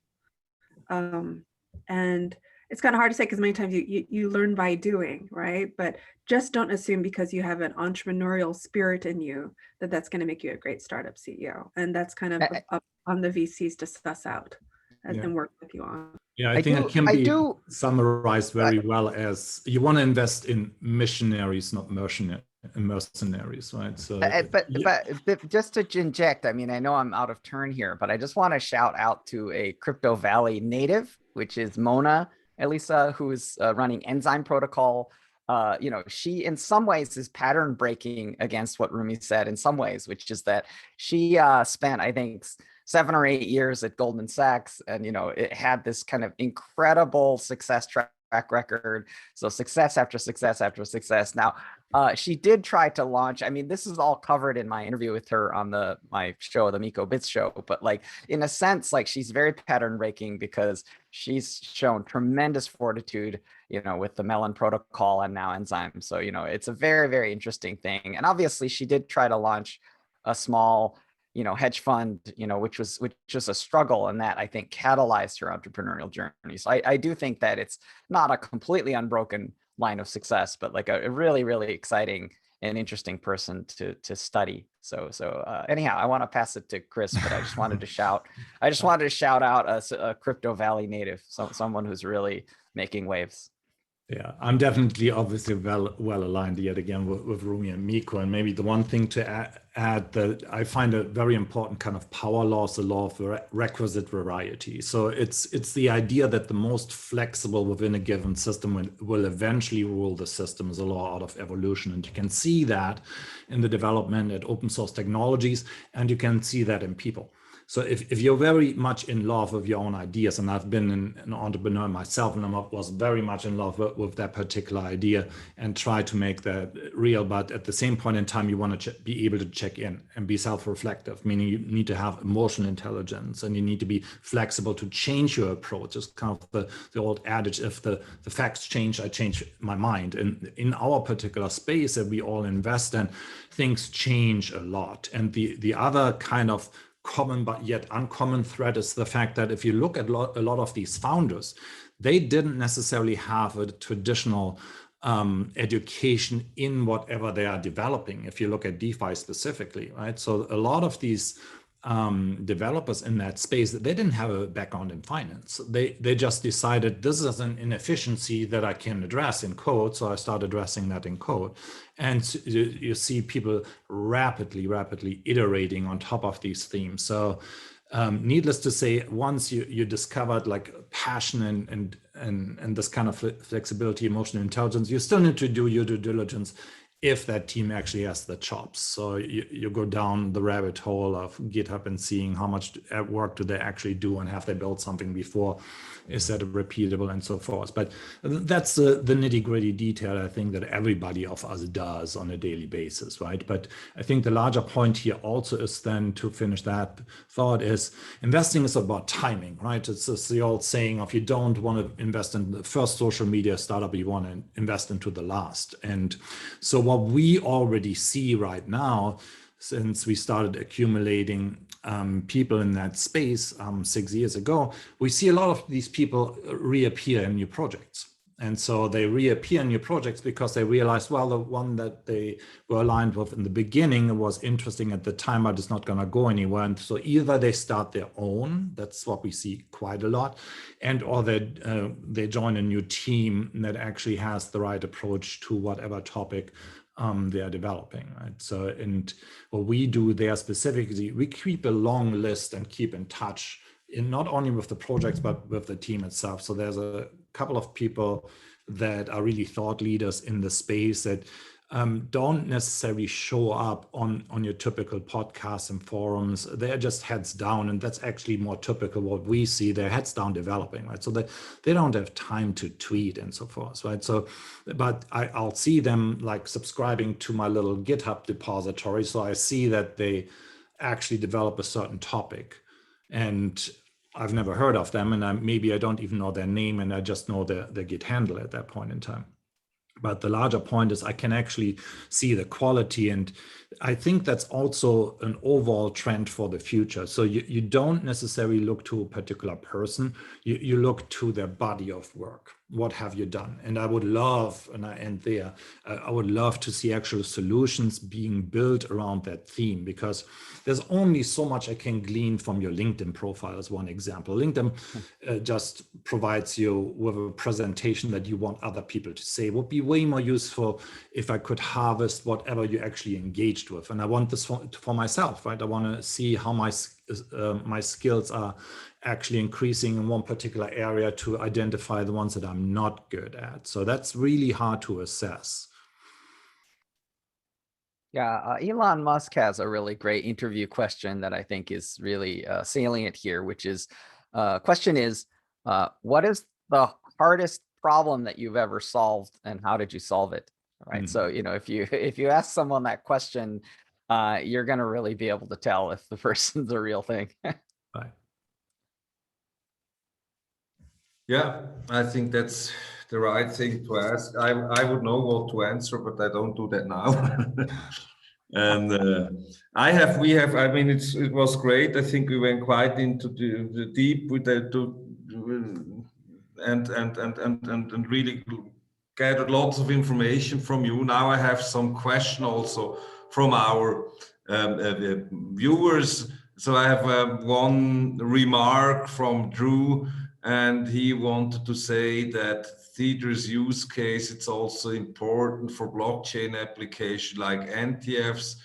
And it's kind of hard to say because many times you learn by doing, right? But just don't assume because you have an entrepreneurial spirit in you that that's going to make you a great startup CEO. And that's kind of up on the VCs to suss out and work with you on. Yeah, I think it can be summarized very well as you want to invest in missionaries, not mercenaries, right? So, but just to inject, I mean, I know I'm out of turn here, but I just want to shout out to a Crypto Valley native, which is Mona Elisa, who is running Enzyme Protocol. She in some ways is pattern breaking against what Rumi said in some ways, which is that she spent, I think, 7 or 8 years at Goldman Sachs, and it had this kind of incredible success track record. So success after success after success. Now, she did try to launch. I mean, this is all covered in my interview with her on my show, the Miko Bits show. But like, in a sense, like, she's very pattern breaking because she's shown tremendous fortitude, with the Melon protocol and now Enzyme. So, it's a very, very interesting thing. And obviously, she did try to launch a small hedge fund, which was a struggle, and that I think catalyzed her entrepreneurial journey. So I do think that it's not a completely unbroken line of success, but like a really, really exciting and interesting person to study. So anyhow, I want to pass it to Chris, but I just wanted to shout out a Crypto Valley native, someone who's really making waves. Yeah, I'm definitely obviously well aligned yet again with Rumi and Miko. And maybe the one thing to add that I find a very important kind of power law is the law of requisite variety. So it's the idea that the most flexible within a given system will eventually rule the system, is a law out of evolution. And you can see that in the development at open source technologies, and you can see that in people. So if you're very much in love with your own ideas, and I've been an entrepreneur myself, and I was very much in love with that particular idea and try to make that real, but at the same point in time, you want to be able to check in and be self-reflective, meaning you need to have emotional intelligence and you need to be flexible to change your approach. It's kind of the old adage, if the facts change, I change my mind. And in our particular space that we all invest in, things change a lot. And the other kind of common but yet uncommon thread is the fact that if you look at a lot of these founders, they didn't necessarily have a traditional education in whatever they are developing. If you look at DeFi specifically, right? So a lot of these developers in that space, they didn't have a background in finance. They just decided this is an inefficiency that I can address in code, so I start addressing that in code. And you see people rapidly iterating on top of these themes. So needless to say, once you discovered like passion and this kind of flexibility, emotional intelligence, you still need to do your due diligence if that team actually has the chops. So you go down the rabbit hole of GitHub and seeing how much work do they actually do and have they built something before, is that repeatable and so forth. But that's the nitty-gritty detail I think that everybody of us does on a daily basis, right? But I think the larger point here also is then, to finish that thought, is investing is about timing, right? It's the old saying of, you don't want to invest in the first social media startup, you want to invest into the last. And so what we already see right now, since we started accumulating people in that space 6 years ago, we see a lot of these people reappear in new projects. And so they reappear in new projects because they realized, well, the one that they were aligned with in the beginning was interesting at the time, but it's not going to go anywhere. And so either they start their own, that's what we see quite a lot, and or they join a new team that actually has the right approach to whatever topic they are developing, right? So, and what we do there specifically, we keep a long list and keep in touch, not only with the projects, but with the team itself. So there's a couple of people that are really thought leaders in the space that don't necessarily show up on your typical podcasts and forums. They're just heads down, and that's actually more typical what we see. They're heads down developing, right? So that they don't have time to tweet and so forth, right? So, but I'll see them like subscribing to my little GitHub depository. So I see that they actually develop a certain topic, and I've never heard of them, and maybe I don't even know their name, and I just know their Git handle at that point in time. But the larger point is I can actually see the quality, and I think that's also an overall trend for the future. So you don't necessarily look to a particular person, you look to their body of work. What have you done? And I would love, and I end there, I would love to see actual solutions being built around that theme, because there's only so much I can glean from your LinkedIn profile as one example. LinkedIn just provides you with a presentation that you want other people to say. It would be way more useful if I could harvest whatever you actually engaged with. And I want this for myself, right? I want to see how my skills are actually increasing in one particular area to identify the ones that I'm not good at. So that's really hard to assess. Yeah, Elon Musk has a really great interview question that I think is really salient here, which is, question is, what is the hardest problem that you've ever solved, and how did you solve it? Right. So, you know, if you ask someone that question, you're going to really be able to tell if the person's a real thing. Right. Yeah, I think that's the right thing to ask. I would know what to answer, but I don't do that now. And we have. I mean, it was great. I think we went quite into the deep with and really gathered lots of information from you. Now I have some question also from our viewers. So I have one remark from Drew, and he wanted to say that Thedra's use case, it's also important for blockchain application like NTFs,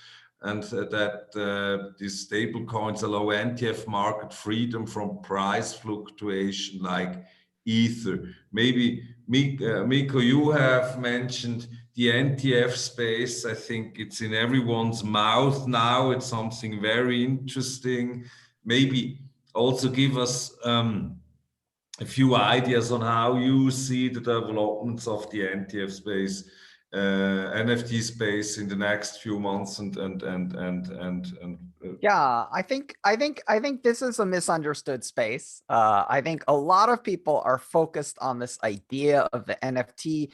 and that these stable coins allow NTF market freedom from price fluctuation like Ether. Maybe Miko, you have mentioned the NTF space. I think it's in everyone's mouth now. It's something very interesting. maybe also give us a few ideas on how you see the developments of the NTF space, NFT space in the next few months, yeah, I think this is a misunderstood space. I think a lot of people are focused on this idea of the NFT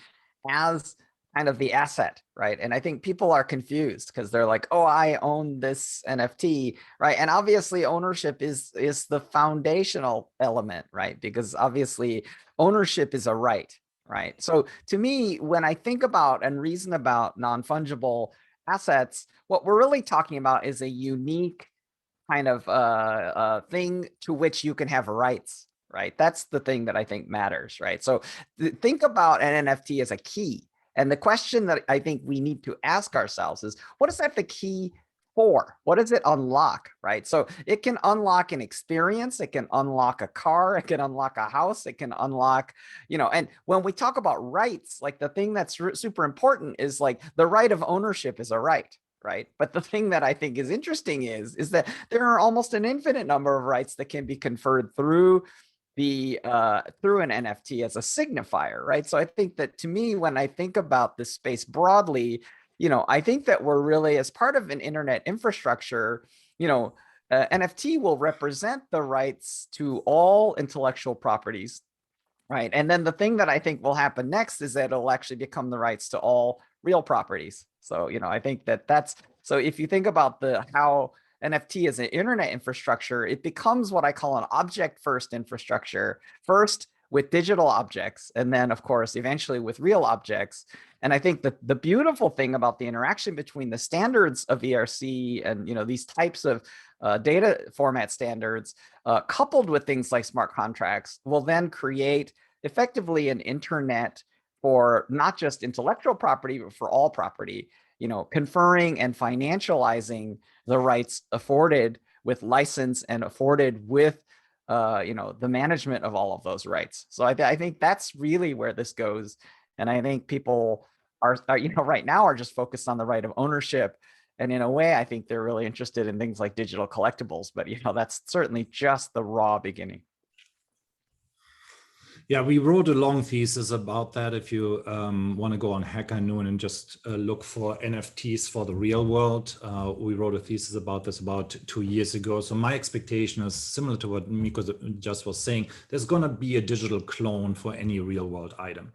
as kind of the asset, right? And I think people are confused because they're like, oh, I own this NFT, right? And obviously ownership is the foundational element, right? Because obviously ownership is a right, right? So to me, when I think about and reason about non-fungible assets, what we're really talking about is a unique kind of thing to which you can have rights, right? That's the thing that I think matters, right? So think about an NFT as a key. And the question that I think we need to ask ourselves is, what is that the key for? What does it unlock, right? So it can unlock an experience, it can unlock a car, it can unlock a house, it can unlock, you know, and when we talk about rights, like the thing that's super important is like the right of ownership is a right, right? But the thing that I think is interesting is that there are almost an infinite number of rights that can be conferred through through an NFT as a signifier, right? So I think that to me, when I think about this space broadly, you know, I think that we're really, as part of an internet infrastructure, you know, NFT will represent the rights to all intellectual properties, right? And then the thing that I think will happen next is that it'll actually become the rights to all real properties. So, you know, I think that that's, so if you think about how NFT as an internet infrastructure, it becomes what I call an object-first infrastructure, first with digital objects, and then of course, eventually with real objects. And I think that the beautiful thing about the interaction between the standards of ERC and, you know, these types of data format standards, coupled with things like smart contracts, will then create effectively an internet for not just intellectual property, but for all property, you know, conferring and financializing the rights afforded with license and afforded with, you know, the management of all of those rights. So I think that's really where this goes. And I think people are, you know, right now are just focused on the right of ownership. And in a way, I think they're really interested in things like digital collectibles, but, you know, that's certainly just the raw beginning. Yeah, we wrote a long thesis about that. If you want to go on Hacker Noon and just look for NFTs for the real world, we wrote a thesis about this about 2 years ago. So my expectation is similar to what Miko just was saying. There's going to be a digital clone for any real world item.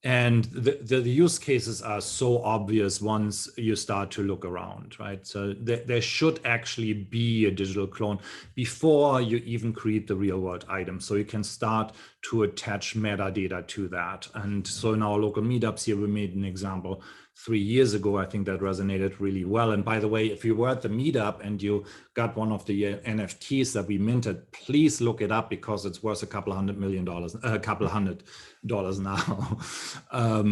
And the use cases are so obvious once you start to look around, right? So there should actually be a digital clone before you even create the real world item. So you can start to attach metadata to that. And so in our local meetups here, we made an example 3 years ago. I think that resonated really well. And by the way, if you were at the meetup and you got one of the NFTs that we minted, please look it up because it's worth a couple $100 million, a couple $100 now.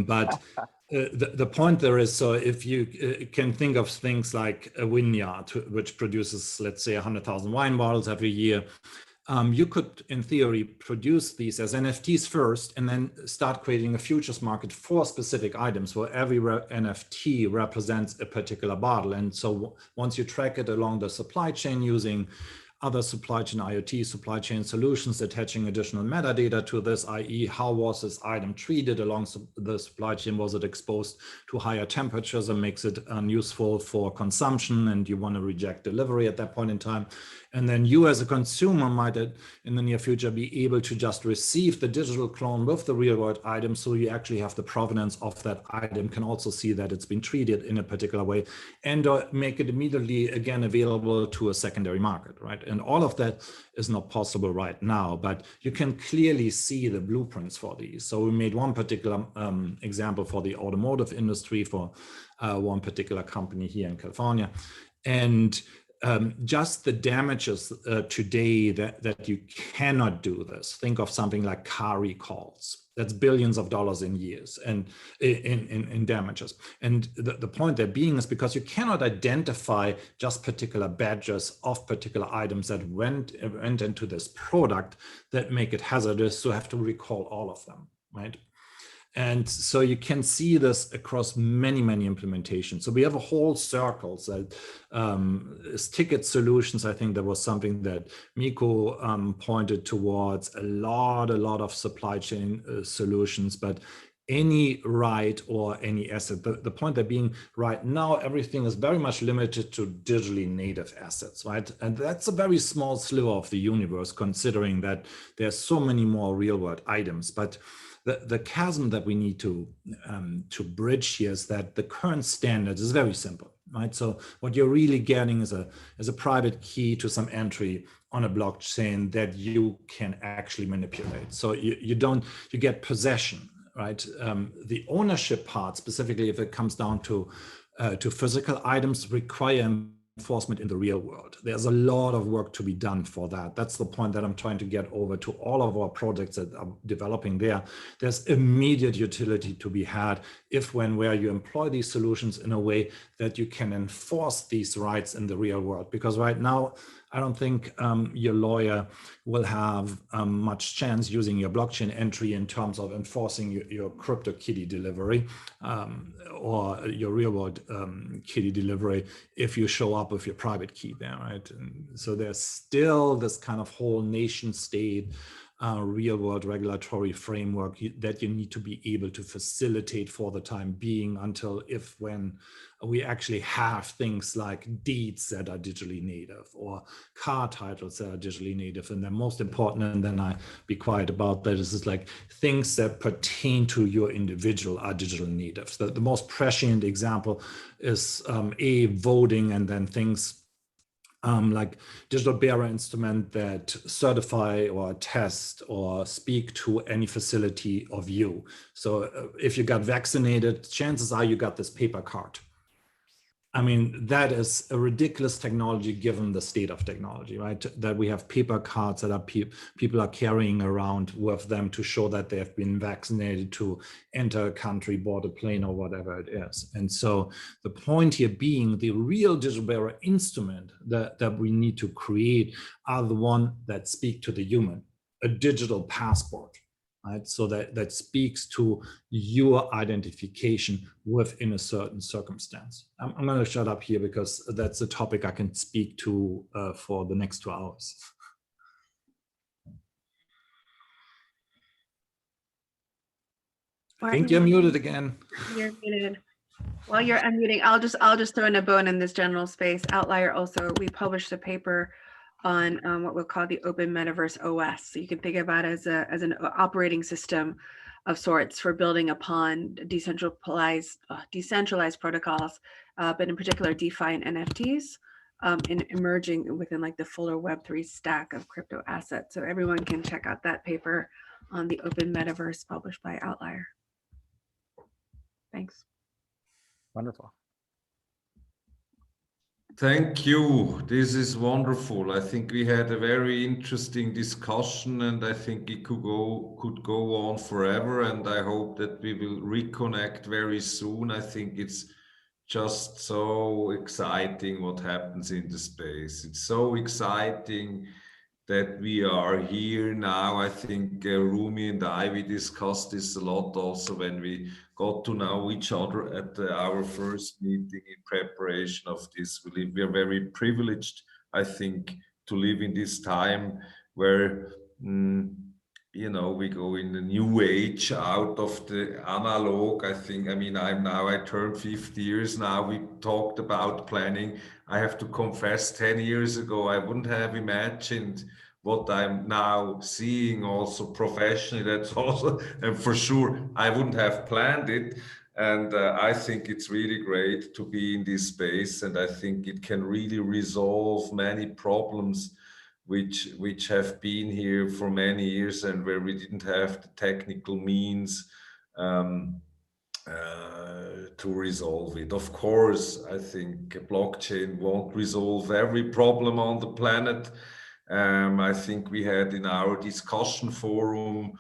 But the point there is, so if you can think of things like a vineyard, which produces, let's say, 100,000 wine bottles every year, you could, in theory, produce these as NFTs first and then start creating a futures market for specific items where every NFT represents a particular bottle. And so once you track it along the supply chain using other supply chain IoT supply chain solutions, attaching additional metadata to this, i.e. how was this item treated along the supply chain? Was it exposed to higher temperatures and makes it unuseful for consumption and you want to reject delivery at that point in time? And then you as a consumer might in the near future be able to just receive the digital clone with the real world item. So you actually have the provenance of that item, can also see that it's been treated in a particular way and make it immediately again available to a secondary market, right? And all of that is not possible right now, but you can clearly see the blueprints for these. So we made one particular example for the automotive industry for one particular company here in California. And just the damages today that you cannot do this. Think of something like car recalls. That's billions of dollars in years and in damages. And the point there being is because you cannot identify just particular badges of particular items that went into this product that make it hazardous, so you have to recall all of them, right? And so you can see this across many, many implementations. So we have a whole circles that ticket solutions. I think that was something that Miko pointed towards, a lot of supply chain solutions, but any right or any asset. The point that being right now, everything is very much limited to digitally native assets, right? And that's a very small sliver of the universe, considering that there's so many more real world items. But the chasm that we need to bridge here is that the current standard is very simple, right? So what you're really getting is a private key to some entry on a blockchain that you can actually manipulate. So you get possession, right? The ownership part, specifically if it comes down to physical items, require enforcement in the real world. There's a lot of work to be done for that. That's the point that I'm trying to get over to all of our projects that are developing there. There's immediate utility to be had if, when, where you employ these solutions in a way that you can enforce these rights in the real world. Because right now, I don't think your lawyer will have much chance using your blockchain entry in terms of enforcing your crypto kitty delivery or your real world kitty delivery if you show up with your private key there, right? And so there's still this kind of whole nation state real world regulatory framework that you need to be able to facilitate for the time being until when we actually have things like deeds that are digitally native or car titles that are digitally native. And then most important, and then I be quiet about that, is like things that pertain to your individual are digital natives. The most prescient example is voting, and then things like digital bearer instrument that certify or attest or speak to any facility of you. So if you got vaccinated, chances are you got this paper card. I mean, that is a ridiculous technology given the state of technology, right? That we have paper cards that are people are carrying around with them to show that they have been vaccinated to enter a country, board a plane, or whatever it is. And so the point here being, the real digital bearer instrument that we need to create are the one that speak to the human, a digital passport. Right, so that speaks to your identification within a certain circumstance. I'm going to shut up here because that's a topic I can speak to for the next 2 hours. I think you're muted again. You're muted. While you're unmuting, I'll just throw in a bone in this general space. Outlier also, we published a paper on what we'll call the Open Metaverse Os. So you can think about it as an operating system of sorts for building upon decentralized protocols, but in particular DeFi and NFTs, and emerging within like the fuller Web3 stack of crypto assets. So everyone can check out that paper on the Open Metaverse published by Outlier. Thanks. Wonderful. Thank you. This is wonderful. I think we had a very interesting discussion, and I think it could go on forever. And I hope that we will reconnect very soon. I think it's just so exciting what happens in the space. It's so exciting that we are here now. I think Rumi and we discussed this a lot also when we got to know each other at our first meeting in preparation of this. We are very privileged, I think, to live in this time where, we go in the new age out of the analog. I turned 50 years now. We talked about planning. I have to confess, 10 years ago, I wouldn't have imagined what I'm now seeing also professionally. That's also, and for sure, I wouldn't have planned it. And I think it's really great to be in this space. And I think it can really resolve many problems which have been here for many years and where we didn't have the technical means to resolve it. Of course, I think a blockchain won't resolve every problem on the planet. I think we had in our discussion forum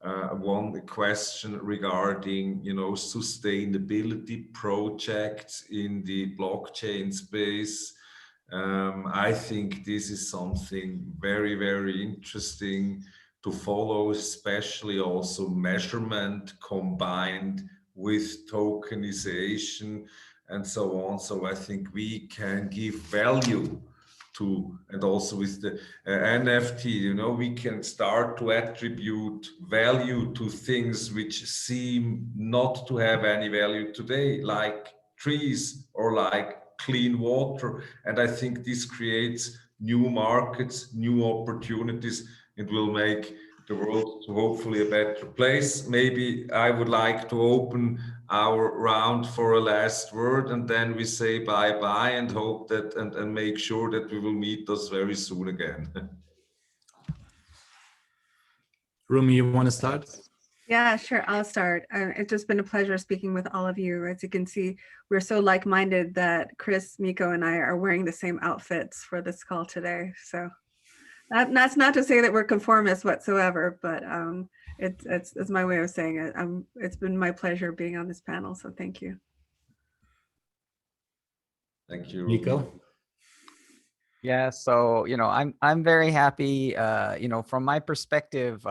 one question regarding, sustainability projects in the blockchain space. I think this is something very, very interesting to follow, especially also measurement combined with tokenization and so on. So I think we can give value to, and also with the NFT, you know, we can start to attribute value to things which seem not to have any value today, like trees or like clean water. And I think this creates new markets, new opportunities. It will make the world hopefully a better place. Maybe I would like to open our round for a last word, and then we say bye-bye and hope that and make sure that we will meet us very soon again. Rumi, you want to start? Yeah, sure. I'll start. It's just been a pleasure speaking with all of you. As you can see, we're so like-minded that Chris, Miko, and I are wearing the same outfits for this call today. So that's not to say that we're conformists whatsoever, but it's my way of saying it. It's been my pleasure being on this panel. So thank you. Thank you, Miko. Yeah, so I'm very happy. From my perspective,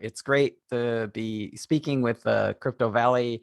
it's great to be speaking with Crypto Valley.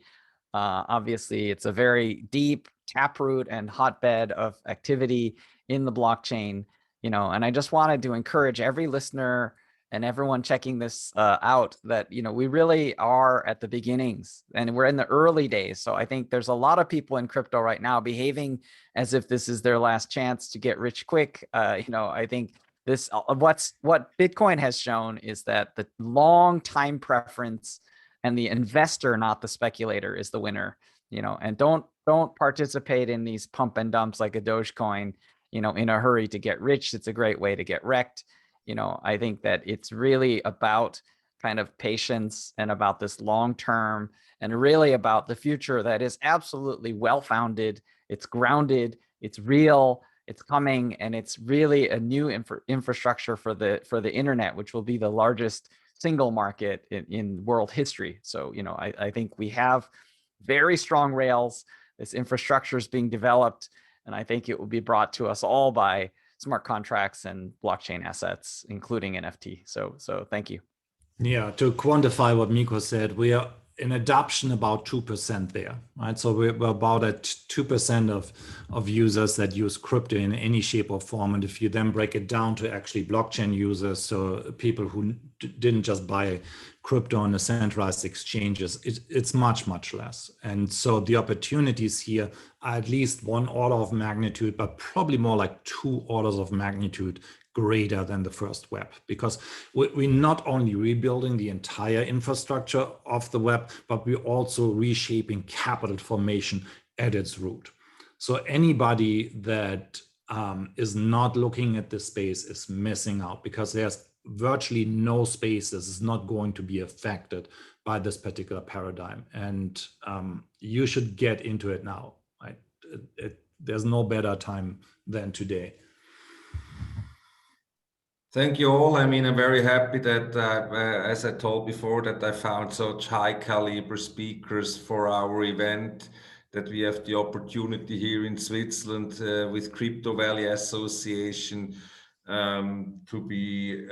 Obviously, it's a very deep taproot and hotbed of activity in the blockchain. And I just wanted to encourage every listener and everyone checking this out that we really are at the beginnings and we're in the early days. So I think there's a lot of people in crypto right now behaving as if this is their last chance to get rich quick. I think this what Bitcoin has shown is that the long time preference and the investor, not the speculator, is the winner. And don't participate in these pump and dumps like a Dogecoin, in a hurry to get rich. It's a great way to get wrecked. I think that it's really about kind of patience and about this long term and really about the future that is absolutely well-founded. It's grounded, it's real, it's coming, and it's really a new infrastructure for the internet, which will be the largest single market in world history. So, I think we have very strong rails. This infrastructure is being developed, and I think it will be brought to us all by smart contracts and blockchain assets, including NFT. So thank you. Yeah, to quantify what Miko said, we are in adoption about 2% there, right? So we're about at 2% of users that use crypto in any shape or form. And if you then break it down to actually blockchain users, so people who didn't just buy crypto on the centralized exchanges, it's much, much less. And so the opportunities here are at least one order of magnitude, but probably more like 2 orders of magnitude greater than the first web, because we're not only rebuilding the entire infrastructure of the web, but we're also reshaping capital formation at its root. So anybody that is not looking at this space is missing out, because there's virtually no space that is not going to be affected by this particular paradigm. And you should get into it now, right? There's no better time than today. Thank you all. I mean, I'm very happy that, as I told before, that I found such high caliber speakers for our event, that we have the opportunity here in Switzerland with Crypto Valley Association to be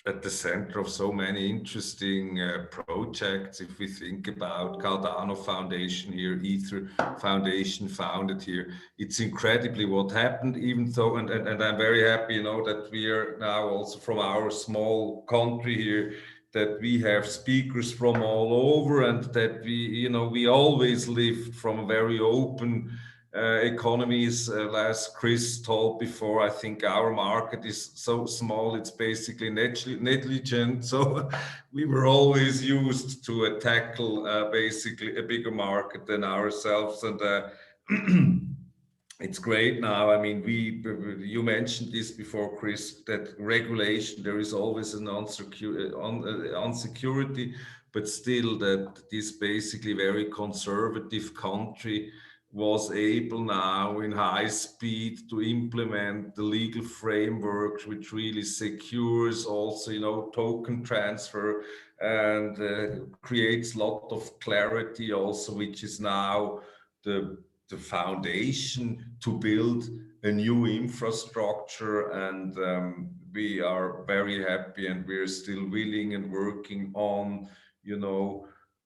at the center of so many interesting projects. If we think about Cardano Foundation here, Ether Foundation founded here, it's incredibly what happened, even though, and I'm very happy, that we are now also from our small country here, that we have speakers from all over, and that we always lived from a very open economies. As Chris told before, I think our market is so small, it's basically negligent. So we were always used to tackle basically a bigger market than ourselves. And it's great now. I mean, you mentioned this before, Chris, that regulation, there is always an insecurity, but still that this basically very conservative country was able now in high speed to implement the legal framework, which really secures also, token transfer, and creates a lot of clarity also, which is now the foundation to build a new infrastructure, and we are very happy, and we're still willing and working on,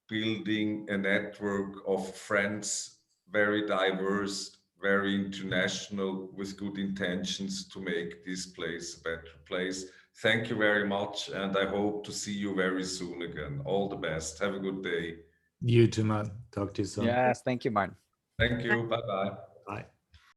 building a network of friends, very diverse, very international, with good intentions to make this place a better place. Thank you very much, and I hope to see you very soon again. All the best. Have a good day. You too, Matt. Talk to you soon. Yes, thank you, Martin. Thank you. Bye-bye. Bye.